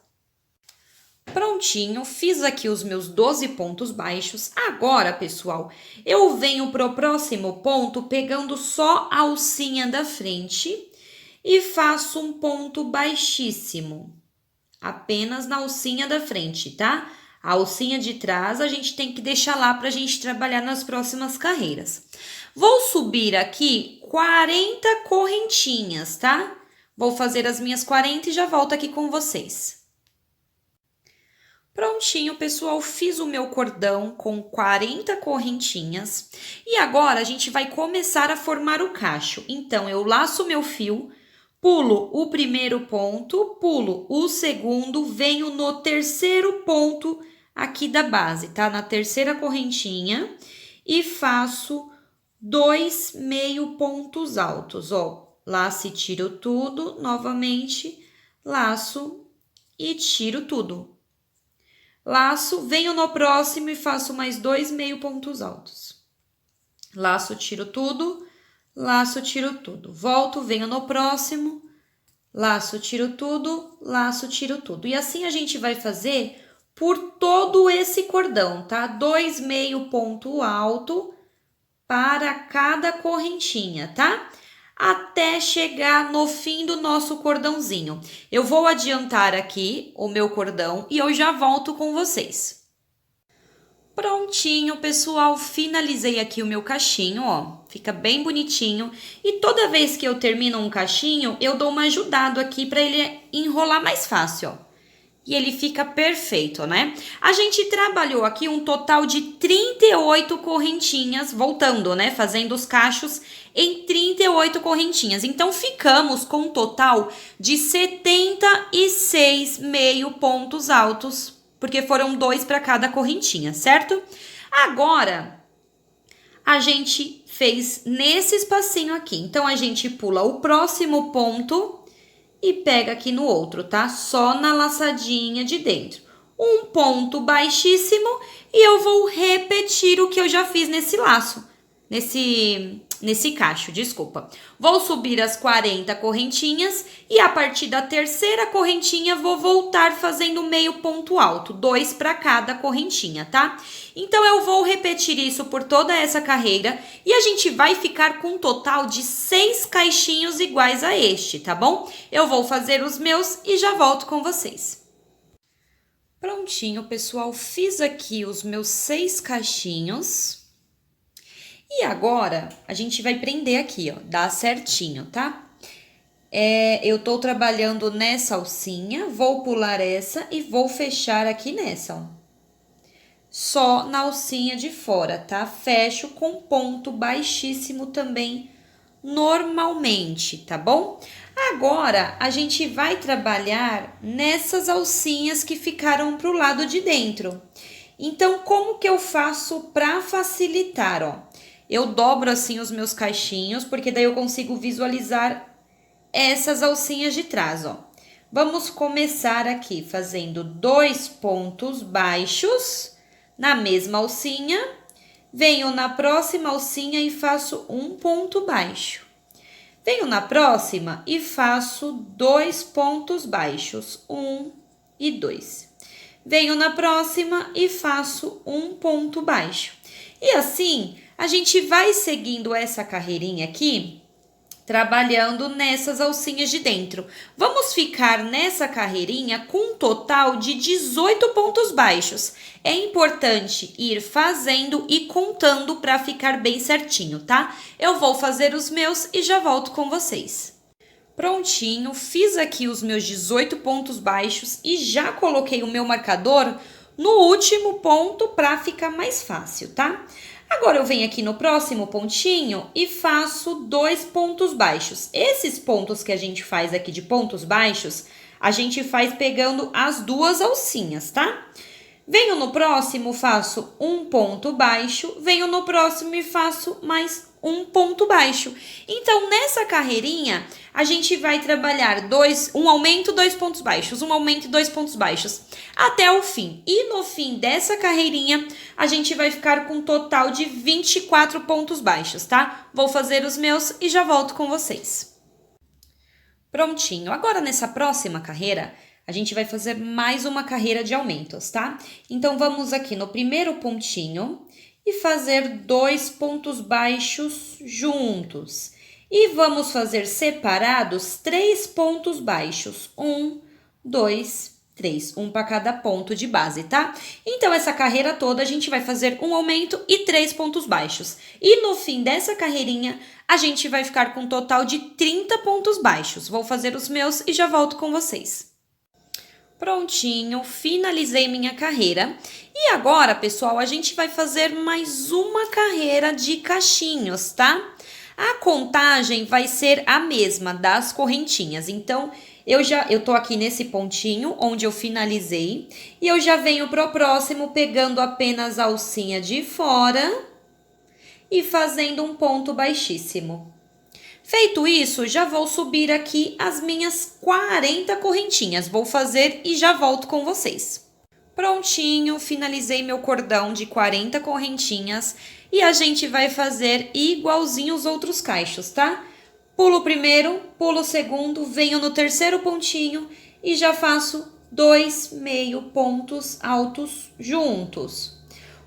Prontinho, fiz aqui os meus 12 pontos baixos. Agora, pessoal, eu venho pro próximo ponto pegando só a alcinha da frente e faço um ponto baixíssimo. Apenas na alcinha da frente, tá? A alcinha de trás a gente tem que deixar lá para a gente trabalhar nas próximas carreiras. Vou subir aqui 40 correntinhas, tá? Vou fazer as minhas 40 e já volto aqui com vocês. Prontinho, pessoal, fiz o meu cordão com 40 correntinhas. E agora, a gente vai começar a formar o cacho. Então, eu laço meu fio, pulo o primeiro ponto, pulo o segundo, venho no terceiro ponto aqui da base, tá? Na terceira correntinha e faço 2 meio pontos altos, ó. Laço e tiro tudo, novamente, laço e tiro tudo. Laço, venho no próximo e faço mais 2 meio pontos altos. Laço, tiro tudo, laço, tiro tudo. Volto, venho no próximo, laço, tiro tudo, laço, tiro tudo. E assim a gente vai fazer por todo esse cordão, tá? 2 meio ponto alto para cada correntinha, tá? Até chegar no fim do nosso cordãozinho. Eu vou adiantar aqui o meu cordão e eu já volto com vocês. Prontinho, pessoal, finalizei aqui o meu cachinho, ó, fica bem bonitinho. E toda vez que eu termino um cachinho, eu dou uma ajudada aqui para ele enrolar mais fácil, ó. E ele fica perfeito, né? A gente trabalhou aqui um total de 38 correntinhas, voltando, né? Fazendo os cachos em 38 correntinhas. Então, ficamos com um total de 76 meio pontos altos, porque foram 2 para cada correntinha, certo? Agora, a gente fez nesse espacinho aqui. Então, a gente pula o próximo ponto e pega aqui no outro, tá? Só na laçadinha de dentro. Um ponto baixíssimo e eu vou repetir o que eu já fiz nesse laço, nesse cacho, desculpa. Vou subir as 40 correntinhas e a partir da terceira correntinha vou voltar fazendo meio ponto alto, 2 para cada correntinha, tá? Então, eu vou repetir isso por toda essa carreira e a gente vai ficar com um total de 6 caixinhos iguais a este, tá bom? Eu vou fazer os meus e já volto com vocês. Prontinho, pessoal, fiz aqui os meus 6 caixinhos. E agora, a gente vai prender aqui, ó, dá certinho, tá? Eu tô trabalhando nessa alcinha, vou pular essa e vou fechar aqui nessa, ó. Só na alcinha de fora, tá? Fecho com ponto baixíssimo também, normalmente, tá bom? Agora, a gente vai trabalhar nessas alcinhas que ficaram pro lado de dentro. Então, como que eu faço para facilitar, ó? Eu dobro assim os meus caixinhos, porque daí eu consigo visualizar essas alcinhas de trás, ó. Vamos começar aqui fazendo 2 pontos baixos na mesma alcinha. Venho na próxima alcinha e faço um ponto baixo. Venho na próxima e faço 2 pontos baixos, 1 e 2. Venho na próxima e faço um ponto baixo. E assim, a gente vai seguindo essa carreirinha aqui, trabalhando nessas alcinhas de dentro. Vamos ficar nessa carreirinha com um total de 18 pontos baixos. É importante ir fazendo e contando para ficar bem certinho, tá? Eu vou fazer os meus e já volto com vocês. Prontinho, fiz aqui os meus 18 pontos baixos e já coloquei o meu marcador no último ponto para ficar mais fácil, tá? Agora, eu venho aqui no próximo pontinho e faço 2 pontos baixos. Esses pontos que a gente faz aqui de pontos baixos, a gente faz pegando as 2 alcinhas, tá? Venho no próximo, faço um ponto baixo, venho no próximo e faço mais um ponto baixo. Então, nessa carreirinha, a gente vai trabalhar um aumento, 2 pontos baixos, um aumento e 2 pontos baixos, até o fim. E no fim dessa carreirinha, a gente vai ficar com um total de 24 pontos baixos, tá? Vou fazer os meus e já volto com vocês. Prontinho. Agora, nessa próxima carreira, a gente vai fazer mais uma carreira de aumentos, tá? Então, vamos aqui no primeiro pontinho e fazer 2 pontos baixos juntos. E vamos fazer separados 3 pontos baixos. 1, 2, 3, um para cada ponto de base, tá? Então, essa carreira toda a gente vai fazer um aumento e 3 pontos baixos. E no fim dessa carreirinha, a gente vai ficar com um total de 30 pontos baixos. Vou fazer os meus e já volto com vocês. Prontinho, finalizei minha carreira. E agora, pessoal, a gente vai fazer mais uma carreira de cachinhos, tá? A contagem vai ser a mesma das correntinhas. Então, eu tô aqui nesse pontinho onde eu finalizei e eu já venho pro próximo pegando apenas a alcinha de fora e fazendo um ponto baixíssimo. Feito isso, já vou subir aqui as minhas 40 correntinhas. Vou fazer e já volto com vocês. Prontinho, finalizei meu cordão de 40 correntinhas e a gente vai fazer igualzinho os outros cachos, tá? Pulo o primeiro, pulo o segundo, venho no terceiro pontinho e já faço 2 meio pontos altos juntos.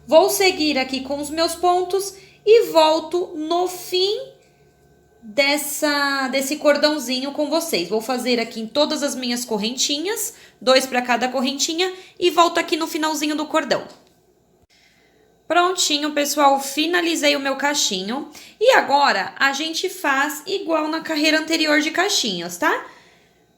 Vou seguir aqui com os meus pontos e volto no fim desse cordãozinho com vocês. Vou fazer aqui em todas as minhas correntinhas, 2 para cada correntinha e volto aqui no finalzinho do cordão. Prontinho, pessoal, finalizei o meu cachinho e agora a gente faz igual na carreira anterior de cachinhos, tá?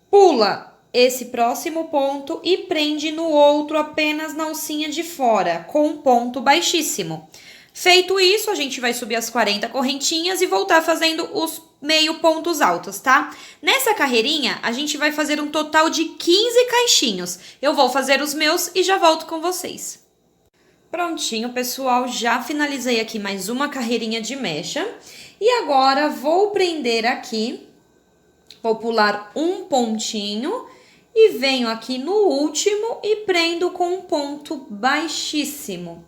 Pula esse próximo ponto e prende no outro apenas na alcinha de fora, com um ponto baixíssimo. Feito isso, a gente vai subir as 40 correntinhas e voltar fazendo os meio pontos altos, tá? Nessa carreirinha, a gente vai fazer um total de 15 caixinhos. Eu vou fazer os meus e já volto com vocês. Prontinho, pessoal, já finalizei aqui mais uma carreirinha de mecha. E agora, vou prender aqui, vou pular um pontinho e venho aqui no último e prendo com um ponto baixíssimo.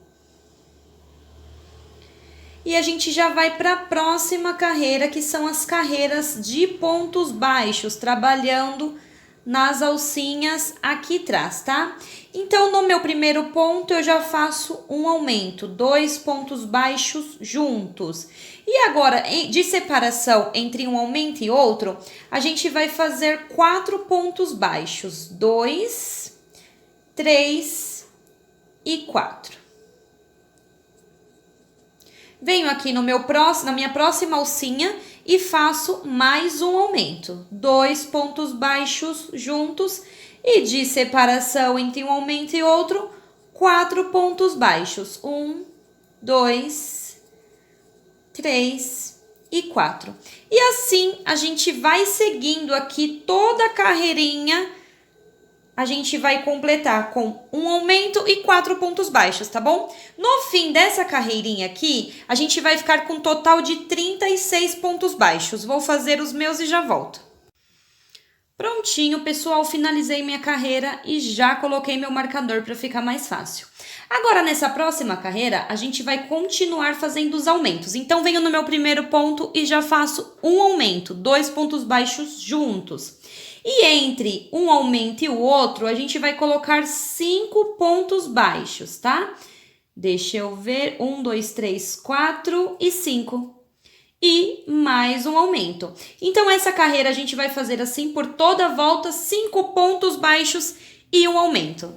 E a gente já vai para a próxima carreira, que são as carreiras de pontos baixos, trabalhando nas alcinhas aqui atrás, tá? Então, no meu primeiro ponto, eu já faço um aumento, 2 pontos baixos juntos. E agora, de separação entre um aumento e outro, a gente vai fazer 4 pontos baixos, 2, 3 e 4. Venho aqui na minha próxima alcinha e faço mais um aumento. 2 pontos baixos juntos e de separação entre um aumento e outro, 4 pontos baixos. 1, 2, 3 e 4. E assim a gente vai seguindo aqui toda a carreirinha. A gente vai completar com um aumento e 4 pontos baixos, tá bom? No fim dessa carreirinha aqui, a gente vai ficar com um total de 36 pontos baixos. Vou fazer os meus e já volto. Prontinho, pessoal, finalizei minha carreira e já coloquei meu marcador para ficar mais fácil. Agora, nessa próxima carreira, a gente vai continuar fazendo os aumentos. Então, venho no meu primeiro ponto e já faço um aumento, 2 pontos baixos juntos. E entre um aumento e o outro, a gente vai colocar 5 pontos baixos, tá? Deixa eu ver, 1, 2, 3, 4 e 5. E mais um aumento. Então, essa carreira a gente vai fazer assim por toda a volta, 5 pontos baixos e um aumento.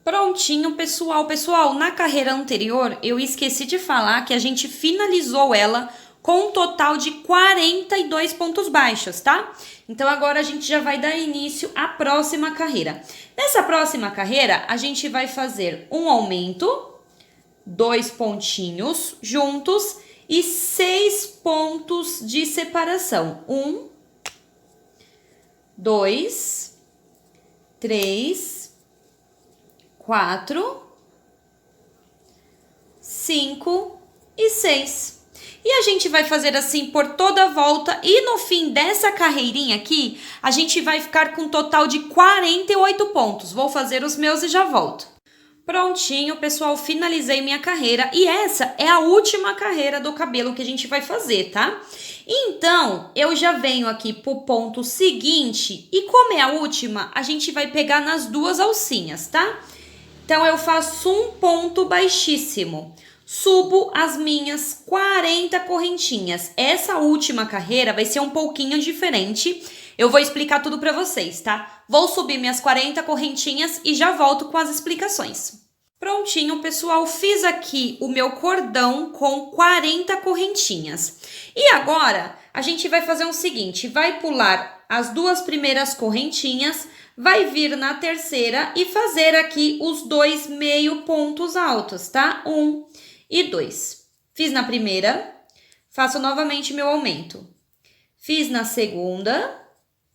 Prontinho, pessoal. Pessoal, na carreira anterior, eu esqueci de falar que a gente finalizou ela com um total de 42 pontos baixos, tá? Então, agora a gente já vai dar início à próxima carreira. Nessa próxima carreira, a gente vai fazer um aumento, 2 pontinhos juntos e 6 pontos de separação. 1, 2, 3, 4, 5 e 6. E a gente vai fazer assim por toda a volta e no fim dessa carreirinha aqui, a gente vai ficar com um total de 48 pontos. Vou fazer os meus e já volto. Prontinho, pessoal, finalizei minha carreira e essa é a última carreira do cabelo que a gente vai fazer, tá? Então, eu já venho aqui pro ponto seguinte e como é a última, a gente vai pegar nas duas alcinhas, tá? Então, eu faço um ponto baixíssimo. Subo as minhas 40 correntinhas. Essa última carreira vai ser um pouquinho diferente. Eu vou explicar tudo para vocês, tá? Vou subir minhas 40 correntinhas e já volto com as explicações. Prontinho, pessoal, fiz aqui o meu cordão com 40 correntinhas. E agora, a gente vai fazer o seguinte, vai pular as duas primeiras correntinhas, vai vir na terceira e fazer aqui os 2 meio pontos altos, tá? 1 e 2. Fiz na primeira, faço novamente meu aumento. Fiz na segunda,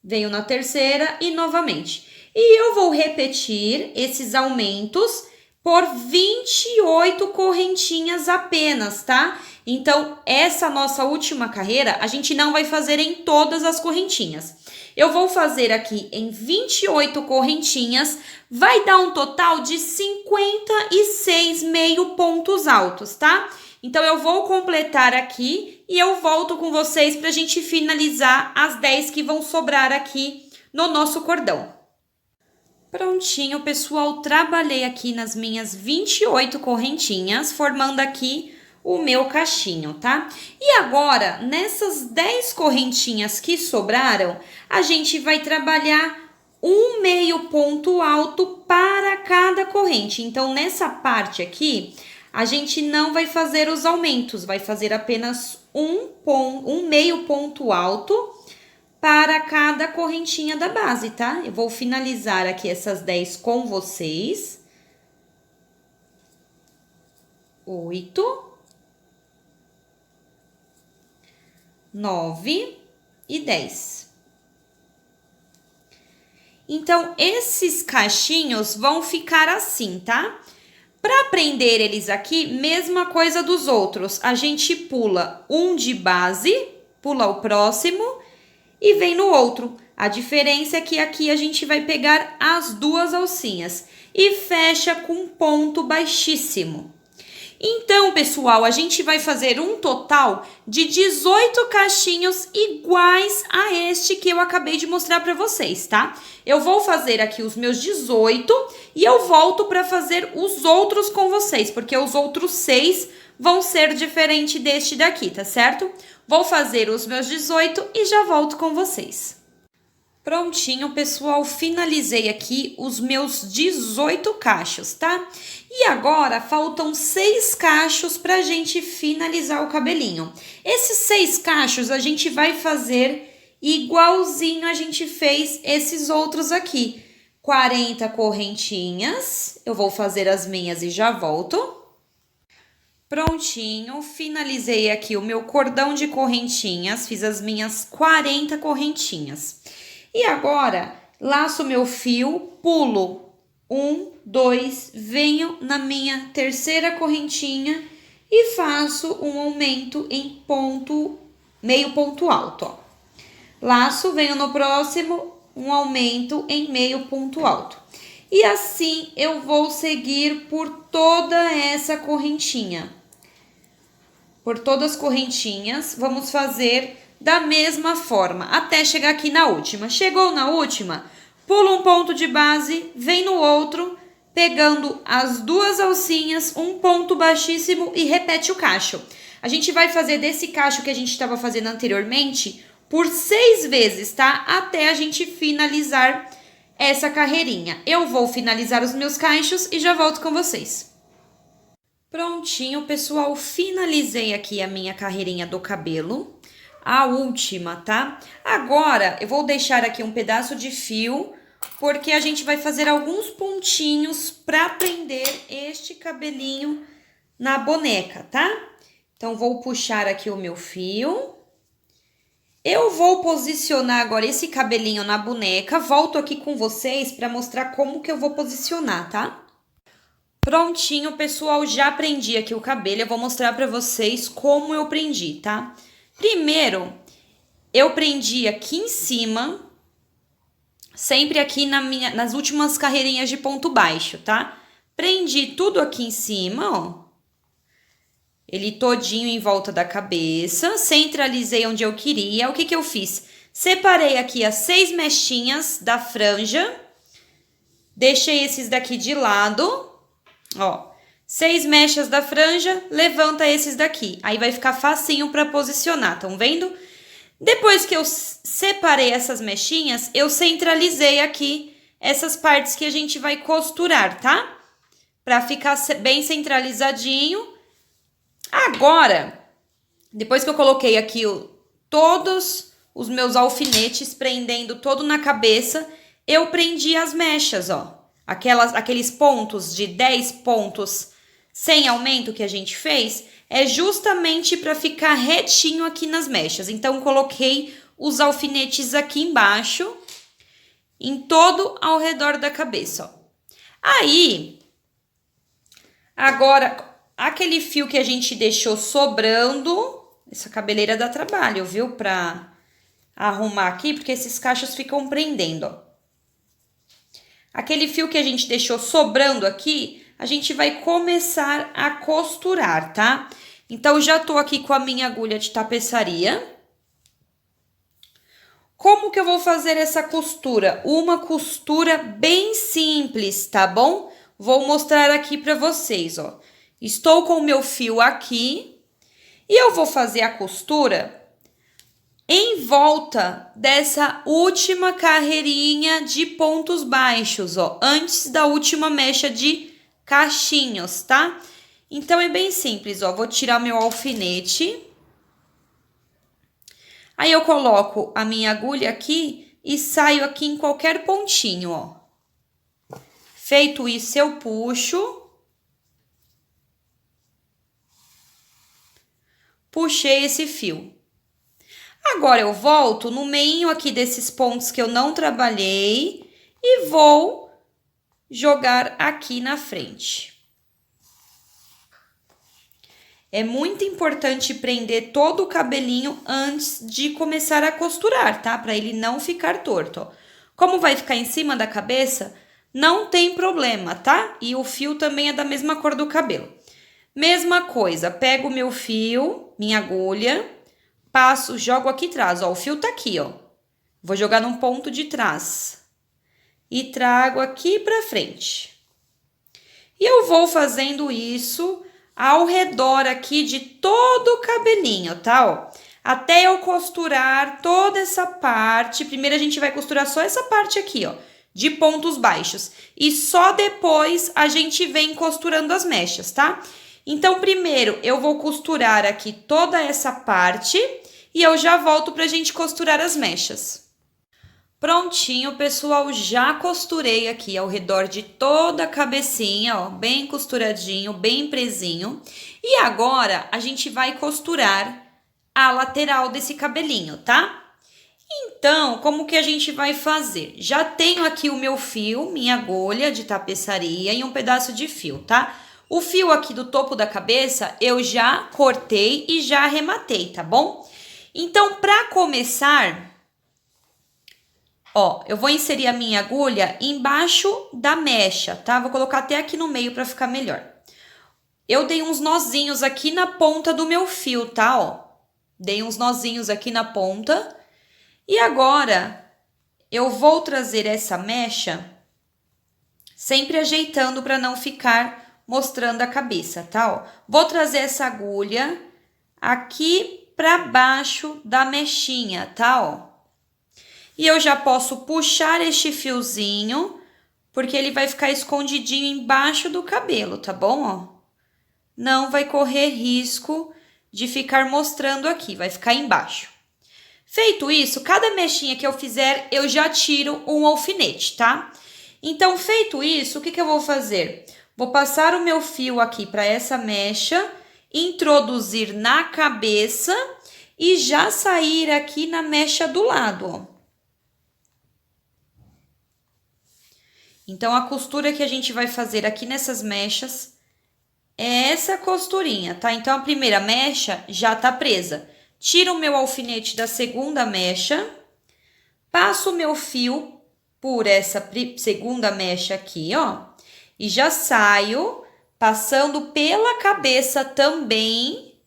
venho na terceira e novamente. E eu vou repetir esses aumentos por 28 correntinhas apenas, tá? Então, essa nossa última carreira, a gente não vai fazer em todas as correntinhas. Eu vou fazer aqui em 28 correntinhas, vai dar um total de 56 meio pontos altos, tá? Então, eu vou completar aqui e eu volto com vocês pra gente finalizar as 10 que vão sobrar aqui no nosso cordão. Prontinho, pessoal, trabalhei aqui nas minhas 28 correntinhas, formando aqui o meu cachinho, tá? E agora, nessas 10 correntinhas que sobraram, a gente vai trabalhar um meio ponto alto para cada corrente. Então, nessa parte aqui, a gente não vai fazer os aumentos, vai fazer apenas um meio ponto alto para cada correntinha da base, tá? Eu vou finalizar aqui essas 10 com vocês. 8, 9 e 10. Então, esses cachinhos vão ficar assim, tá? Para prender eles aqui, mesma coisa dos outros. A gente pula um de base, pula o próximo e vem no outro. A diferença é que aqui a gente vai pegar as duas alcinhas e fecha com um ponto baixíssimo. Então, pessoal, a gente vai fazer um total de 18 cachinhos iguais a este que eu acabei de mostrar para vocês, tá? Eu vou fazer aqui os meus 18 e eu volto para fazer os outros com vocês, porque os outros 6 vão ser diferente deste daqui, tá certo? Vou fazer os meus 18 e já volto com vocês. Prontinho, pessoal, finalizei aqui os meus 18 cachos, tá? E agora faltam 6 cachos pra gente finalizar o cabelinho. Esses 6 cachos a gente vai fazer igualzinho a gente fez esses outros aqui. 40 correntinhas, eu vou fazer as minhas e já volto. Prontinho, finalizei aqui o meu cordão de correntinhas, fiz as minhas 40 correntinhas. E agora, laço meu fio, pulo 1, 2, venho na minha terceira correntinha e faço um aumento em meio ponto alto, ó. Laço, venho no próximo, um aumento em meio ponto alto. E assim eu vou seguir por toda essa correntinha. Por todas as correntinhas, vamos fazer da mesma forma, até chegar aqui na última. Chegou na última, pula um ponto de base, vem no outro, pegando as duas alcinhas, um ponto baixíssimo e repete o cacho. A gente vai fazer desse cacho que a gente estava fazendo anteriormente por 6 vezes, tá? Até a gente finalizar essa carreirinha. Eu vou finalizar os meus cachos e já volto com vocês. Prontinho, pessoal, finalizei aqui a minha carreirinha do cabelo. A última, tá? Agora, eu vou deixar aqui um pedaço de fio, porque a gente vai fazer alguns pontinhos para prender este cabelinho na boneca, tá? Então, vou puxar aqui o meu fio. Eu vou posicionar agora esse cabelinho na boneca. Volto aqui com vocês para mostrar como que eu vou posicionar, tá? Prontinho, pessoal, já prendi aqui o cabelo. Eu vou mostrar para vocês como eu prendi, tá? Primeiro, eu prendi aqui em cima, sempre aqui nas últimas carreirinhas de ponto baixo, tá? Prendi tudo aqui em cima, ó. Ele todinho em volta da cabeça, centralizei onde eu queria. O que que eu fiz? Separei aqui as 6 mechinhas da franja, deixei esses daqui de lado, ó. 6 mechas da franja, levanta esses daqui. Aí vai ficar facinho para posicionar, estão vendo? Depois que eu separei essas mechinhas, eu centralizei aqui essas partes que a gente vai costurar, tá? Para ficar bem centralizadinho. Agora, depois que eu coloquei aqui todos os meus alfinetes prendendo todo na cabeça, eu prendi as mechas, ó. Aqueles pontos de 10 pontos sem aumento que a gente fez, é justamente para ficar retinho aqui nas mechas. Então, coloquei os alfinetes aqui embaixo, em todo ao redor da cabeça, ó. Aí, agora, aquele fio que a gente deixou sobrando, essa cabeleira dá trabalho, viu? Pra arrumar aqui, porque esses cachos ficam prendendo, ó. Aquele fio que a gente deixou sobrando aqui, a gente vai começar a costurar, tá? Então, já tô aqui com a minha agulha de tapeçaria. Como que eu vou fazer essa costura? Uma costura bem simples, tá bom? Vou mostrar aqui pra vocês, ó. Estou com o meu fio aqui e eu vou fazer a costura em volta dessa última carreirinha de pontos baixos, ó, antes da última mecha de cachinhos, tá? Então, é bem simples, ó, vou tirar meu alfinete. Aí, eu coloco a minha agulha aqui e saio aqui em qualquer pontinho, ó. Feito isso, eu puxo. Puxei esse fio. Agora, eu volto no meio aqui desses pontos que eu não trabalhei e vou jogar aqui na frente. É muito importante prender todo o cabelinho antes de começar a costurar, tá? Para ele não ficar torto, ó. Como vai ficar em cima da cabeça, não tem problema, tá? E o fio também é da mesma cor do cabelo. Mesma coisa, pego o meu fio, minha agulha, passo, jogo aqui atrás, ó, o fio tá aqui, ó. Vou jogar num ponto de trás e trago aqui pra frente. E eu vou fazendo isso ao redor aqui de todo o cabelinho, tá, ó? Até eu costurar toda essa parte. Primeiro a gente vai costurar só essa parte aqui, ó, de pontos baixos. E só depois a gente vem costurando as mechas, tá? Então, primeiro eu vou costurar aqui toda essa parte e eu já volto pra gente costurar as mechas. Prontinho, pessoal, já costurei aqui ao redor de toda a cabecinha, ó, bem costuradinho, bem presinho. E agora, a gente vai costurar a lateral desse cabelinho, tá? Então, como que a gente vai fazer? Já tenho aqui o meu fio, minha agulha de tapeçaria e um pedaço de fio, tá? O fio aqui do topo da cabeça, eu já cortei e já arrematei, tá bom? Então, para começar, ó, eu vou inserir a minha agulha embaixo da mecha, tá? Vou colocar até aqui no meio para ficar melhor. Eu dei uns nozinhos aqui na ponta do meu fio, tá? Ó, dei uns nozinhos aqui na ponta. E agora, eu vou trazer essa mecha sempre ajeitando para não ficar mostrando a cabeça, tá? Ó, vou trazer essa agulha aqui para baixo da mechinha, tá? Ó. E eu já posso puxar este fiozinho, porque ele vai ficar escondidinho embaixo do cabelo, tá bom? Ó. Não vai correr risco de ficar mostrando aqui, vai ficar embaixo. Feito isso, cada mechinha que eu fizer, eu já tiro um alfinete, tá? Então, feito isso, o que eu vou fazer? Vou passar o meu fio aqui para essa mecha, introduzir na cabeça e já sair aqui na mecha do lado, ó. Então, a costura que a gente vai fazer aqui nessas mechas é essa costurinha, tá? Então, a primeira mecha já tá presa. Tiro o meu alfinete da segunda mecha, passo o meu fio por essa segunda mecha aqui, ó. E já saio passando pela cabeça também.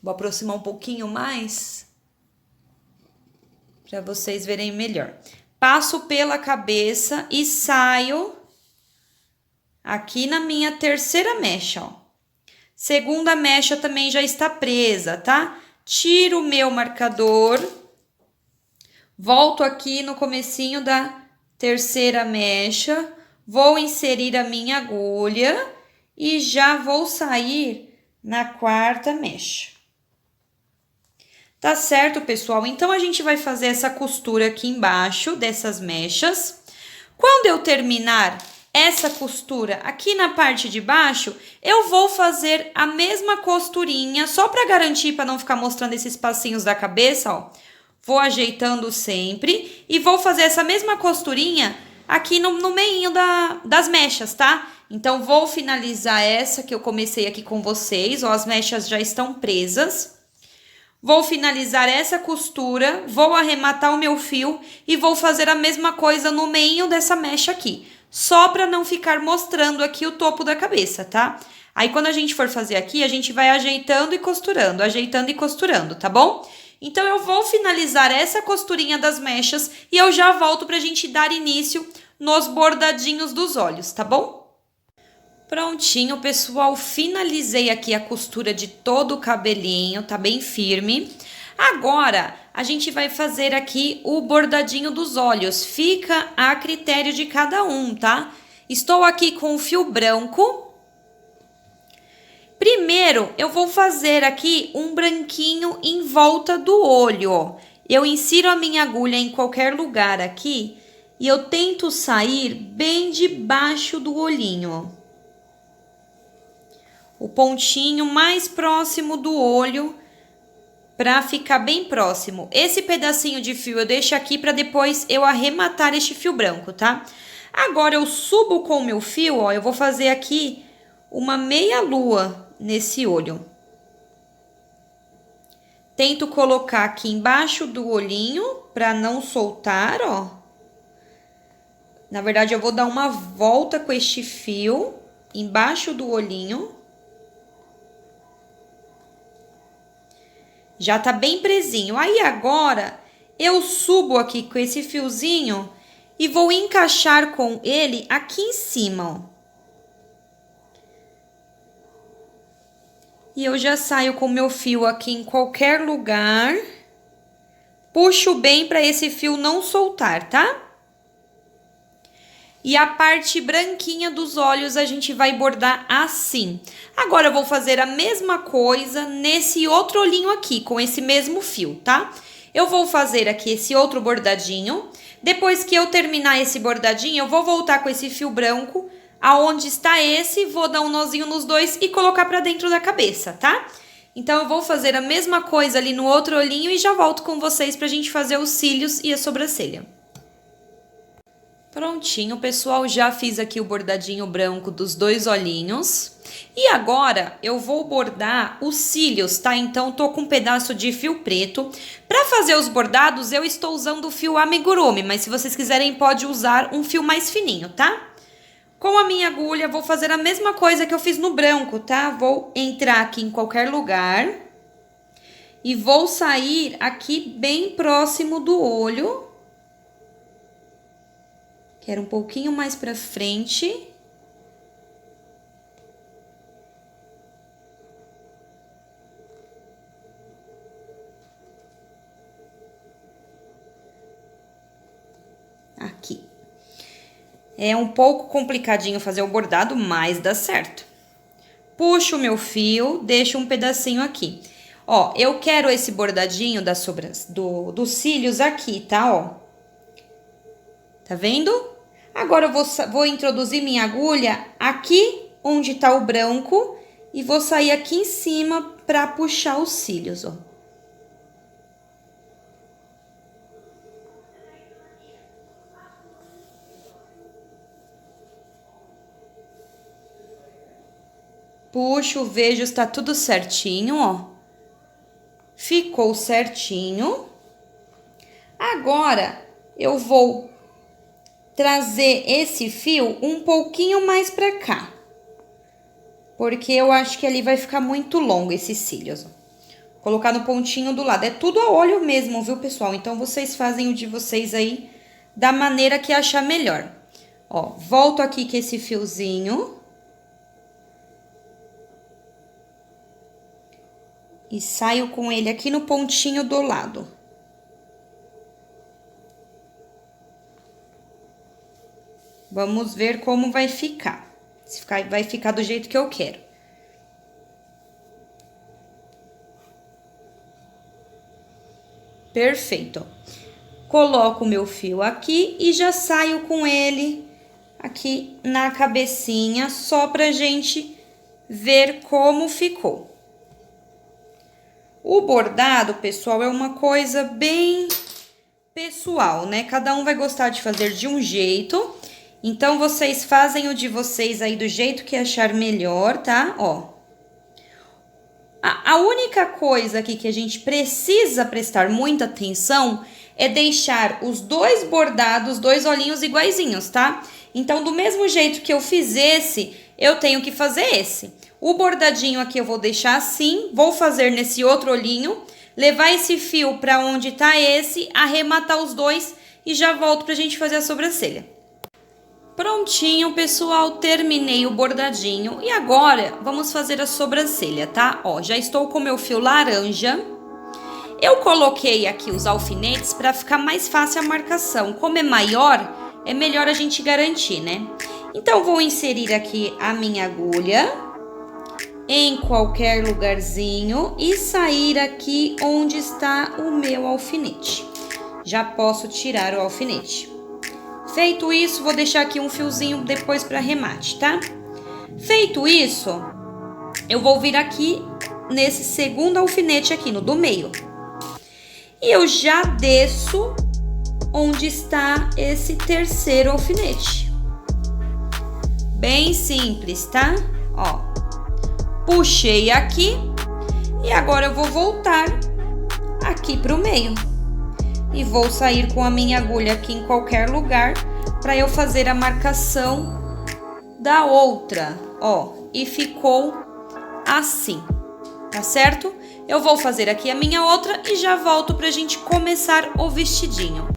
Vou aproximar um pouquinho mais para vocês verem melhor. Passo pela cabeça e saio aqui na minha terceira mecha, ó. Segunda mecha também já está presa, tá? tiro o meu marcador, volto aqui no comecinho da terceira mecha, vou inserir a minha agulha e já vou sair na quarta mecha. Tá certo, pessoal? Então, a gente vai fazer essa costura aqui embaixo dessas mechas. Quando eu terminar essa costura aqui na parte de baixo, eu vou fazer a mesma costurinha, só para garantir, para não ficar mostrando esses passinhos da cabeça, ó. Vou ajeitando sempre e vou fazer essa mesma costurinha aqui no meinho das mechas, tá? Então, vou finalizar essa que eu comecei aqui com vocês, ó, as mechas já estão presas. Vou finalizar essa costura, vou arrematar o meu fio e vou fazer a mesma coisa no meio dessa mecha aqui. Só para não ficar mostrando aqui o topo da cabeça, tá? Aí, quando a gente for fazer aqui, a gente vai ajeitando e costurando, tá bom? Então, eu vou finalizar essa costurinha das mechas e eu já volto pra gente dar início nos bordadinhos dos olhos, tá bom? Prontinho, pessoal, finalizei aqui a costura de todo o cabelinho, tá bem firme. Agora, a gente vai fazer aqui o bordadinho dos olhos, fica a critério de cada um, tá? Estou aqui com o fio branco. Primeiro, eu vou fazer aqui um branquinho em volta do olho, ó. Eu insiro a minha agulha em qualquer lugar aqui e eu tento sair bem debaixo do olhinho, ó. O pontinho mais próximo do olho para ficar bem próximo. Esse pedacinho de fio eu deixo aqui para depois eu arrematar este fio branco, tá? Agora eu subo com o meu fio, ó, eu vou fazer aqui uma meia lua nesse olho. Tento colocar aqui embaixo do olhinho para não soltar, ó. Na verdade, eu vou dar uma volta com este fio embaixo do olhinho. Já tá bem presinho. Aí, agora, eu subo aqui com esse fiozinho e vou encaixar com ele aqui em cima, ó. E eu já saio com o meu fio aqui em qualquer lugar. Puxo bem para esse fio não soltar, tá? E a parte branquinha dos olhos a gente vai bordar assim. Agora, eu vou fazer a mesma coisa nesse outro olhinho aqui, com esse mesmo fio, tá? Eu vou fazer aqui esse outro bordadinho. Depois que eu terminar esse bordadinho, eu vou voltar com esse fio branco, aonde está esse, vou dar um nozinho nos dois e colocar pra dentro da cabeça, tá? Então, eu vou fazer a mesma coisa ali no outro olhinho e já volto com vocês pra gente fazer os cílios e a sobrancelha. Prontinho, pessoal, já fiz aqui o bordadinho branco dos dois olhinhos. E agora, eu vou bordar os cílios, tá? Então, tô com um pedaço de fio preto. Para fazer os bordados, eu estou usando o fio amigurumi, mas se vocês quiserem, pode usar um fio mais fininho, tá? Com a minha agulha, vou fazer a mesma coisa que eu fiz no branco, tá? Vou entrar aqui em qualquer lugar e vou sair aqui bem próximo do olho. Quero um pouquinho mais pra frente. Aqui. É um pouco complicadinho fazer o bordado, mas dá certo. Puxo o meu fio, deixo um pedacinho aqui. Ó, eu quero esse bordadinho dos cílios aqui, tá? Ó. Tá vendo? Agora, eu vou introduzir minha agulha aqui onde tá o branco e vou sair aqui em cima pra puxar os cílios, ó. Puxo, vejo, está tudo certinho, ó. Ficou certinho. Agora, eu vou trazer esse fio um pouquinho mais pra cá. Porque eu acho que ali vai ficar muito longo esses cílios, ó. Colocar no pontinho do lado. É tudo a olho mesmo, viu, pessoal? Então, vocês fazem o de vocês aí da maneira que achar melhor. Ó, volto aqui com esse fiozinho. e saio com ele aqui no pontinho do lado. Vamos ver como vai ficar. Vai ficar do jeito que eu quero. Perfeito. Coloco o meu fio aqui e já saio com ele aqui na cabecinha, só pra gente ver como ficou. O bordado, pessoal, é uma coisa bem pessoal, né? Cada um vai gostar de fazer de um jeito. Então, vocês fazem o de vocês aí do jeito que achar melhor, tá? Ó. A única coisa aqui que a gente precisa prestar muita atenção é deixar os dois bordados, dois olhinhos iguaizinhos, tá? Então, do mesmo jeito que eu fiz esse, eu tenho que fazer esse. O bordadinho aqui eu vou deixar assim, vou fazer nesse outro olhinho, levar esse fio para onde tá esse, arrematar os dois e já volto pra gente fazer a sobrancelha. Prontinho, pessoal, terminei o bordadinho e agora vamos fazer a sobrancelha, tá? Ó, já estou com meu fio laranja. Eu coloquei aqui os alfinetes para ficar mais fácil a marcação. Como é maior, é melhor a gente garantir, né? Então, vou inserir aqui a minha agulha em qualquer lugarzinho e sair aqui onde está o meu alfinete. Já posso tirar o alfinete. Feito isso, vou deixar aqui um fiozinho depois para remate, tá? Feito isso, eu vou vir aqui nesse segundo alfinete aqui, no do meio. E eu já desço onde está esse terceiro alfinete. Bem simples, tá? Ó, puxei aqui e agora eu vou voltar aqui pro meio. E vou sair com a minha agulha aqui em qualquer lugar para eu fazer a marcação da outra, ó. E ficou assim, tá certo? Eu vou fazer aqui a minha outra e já volto pra gente começar o vestidinho.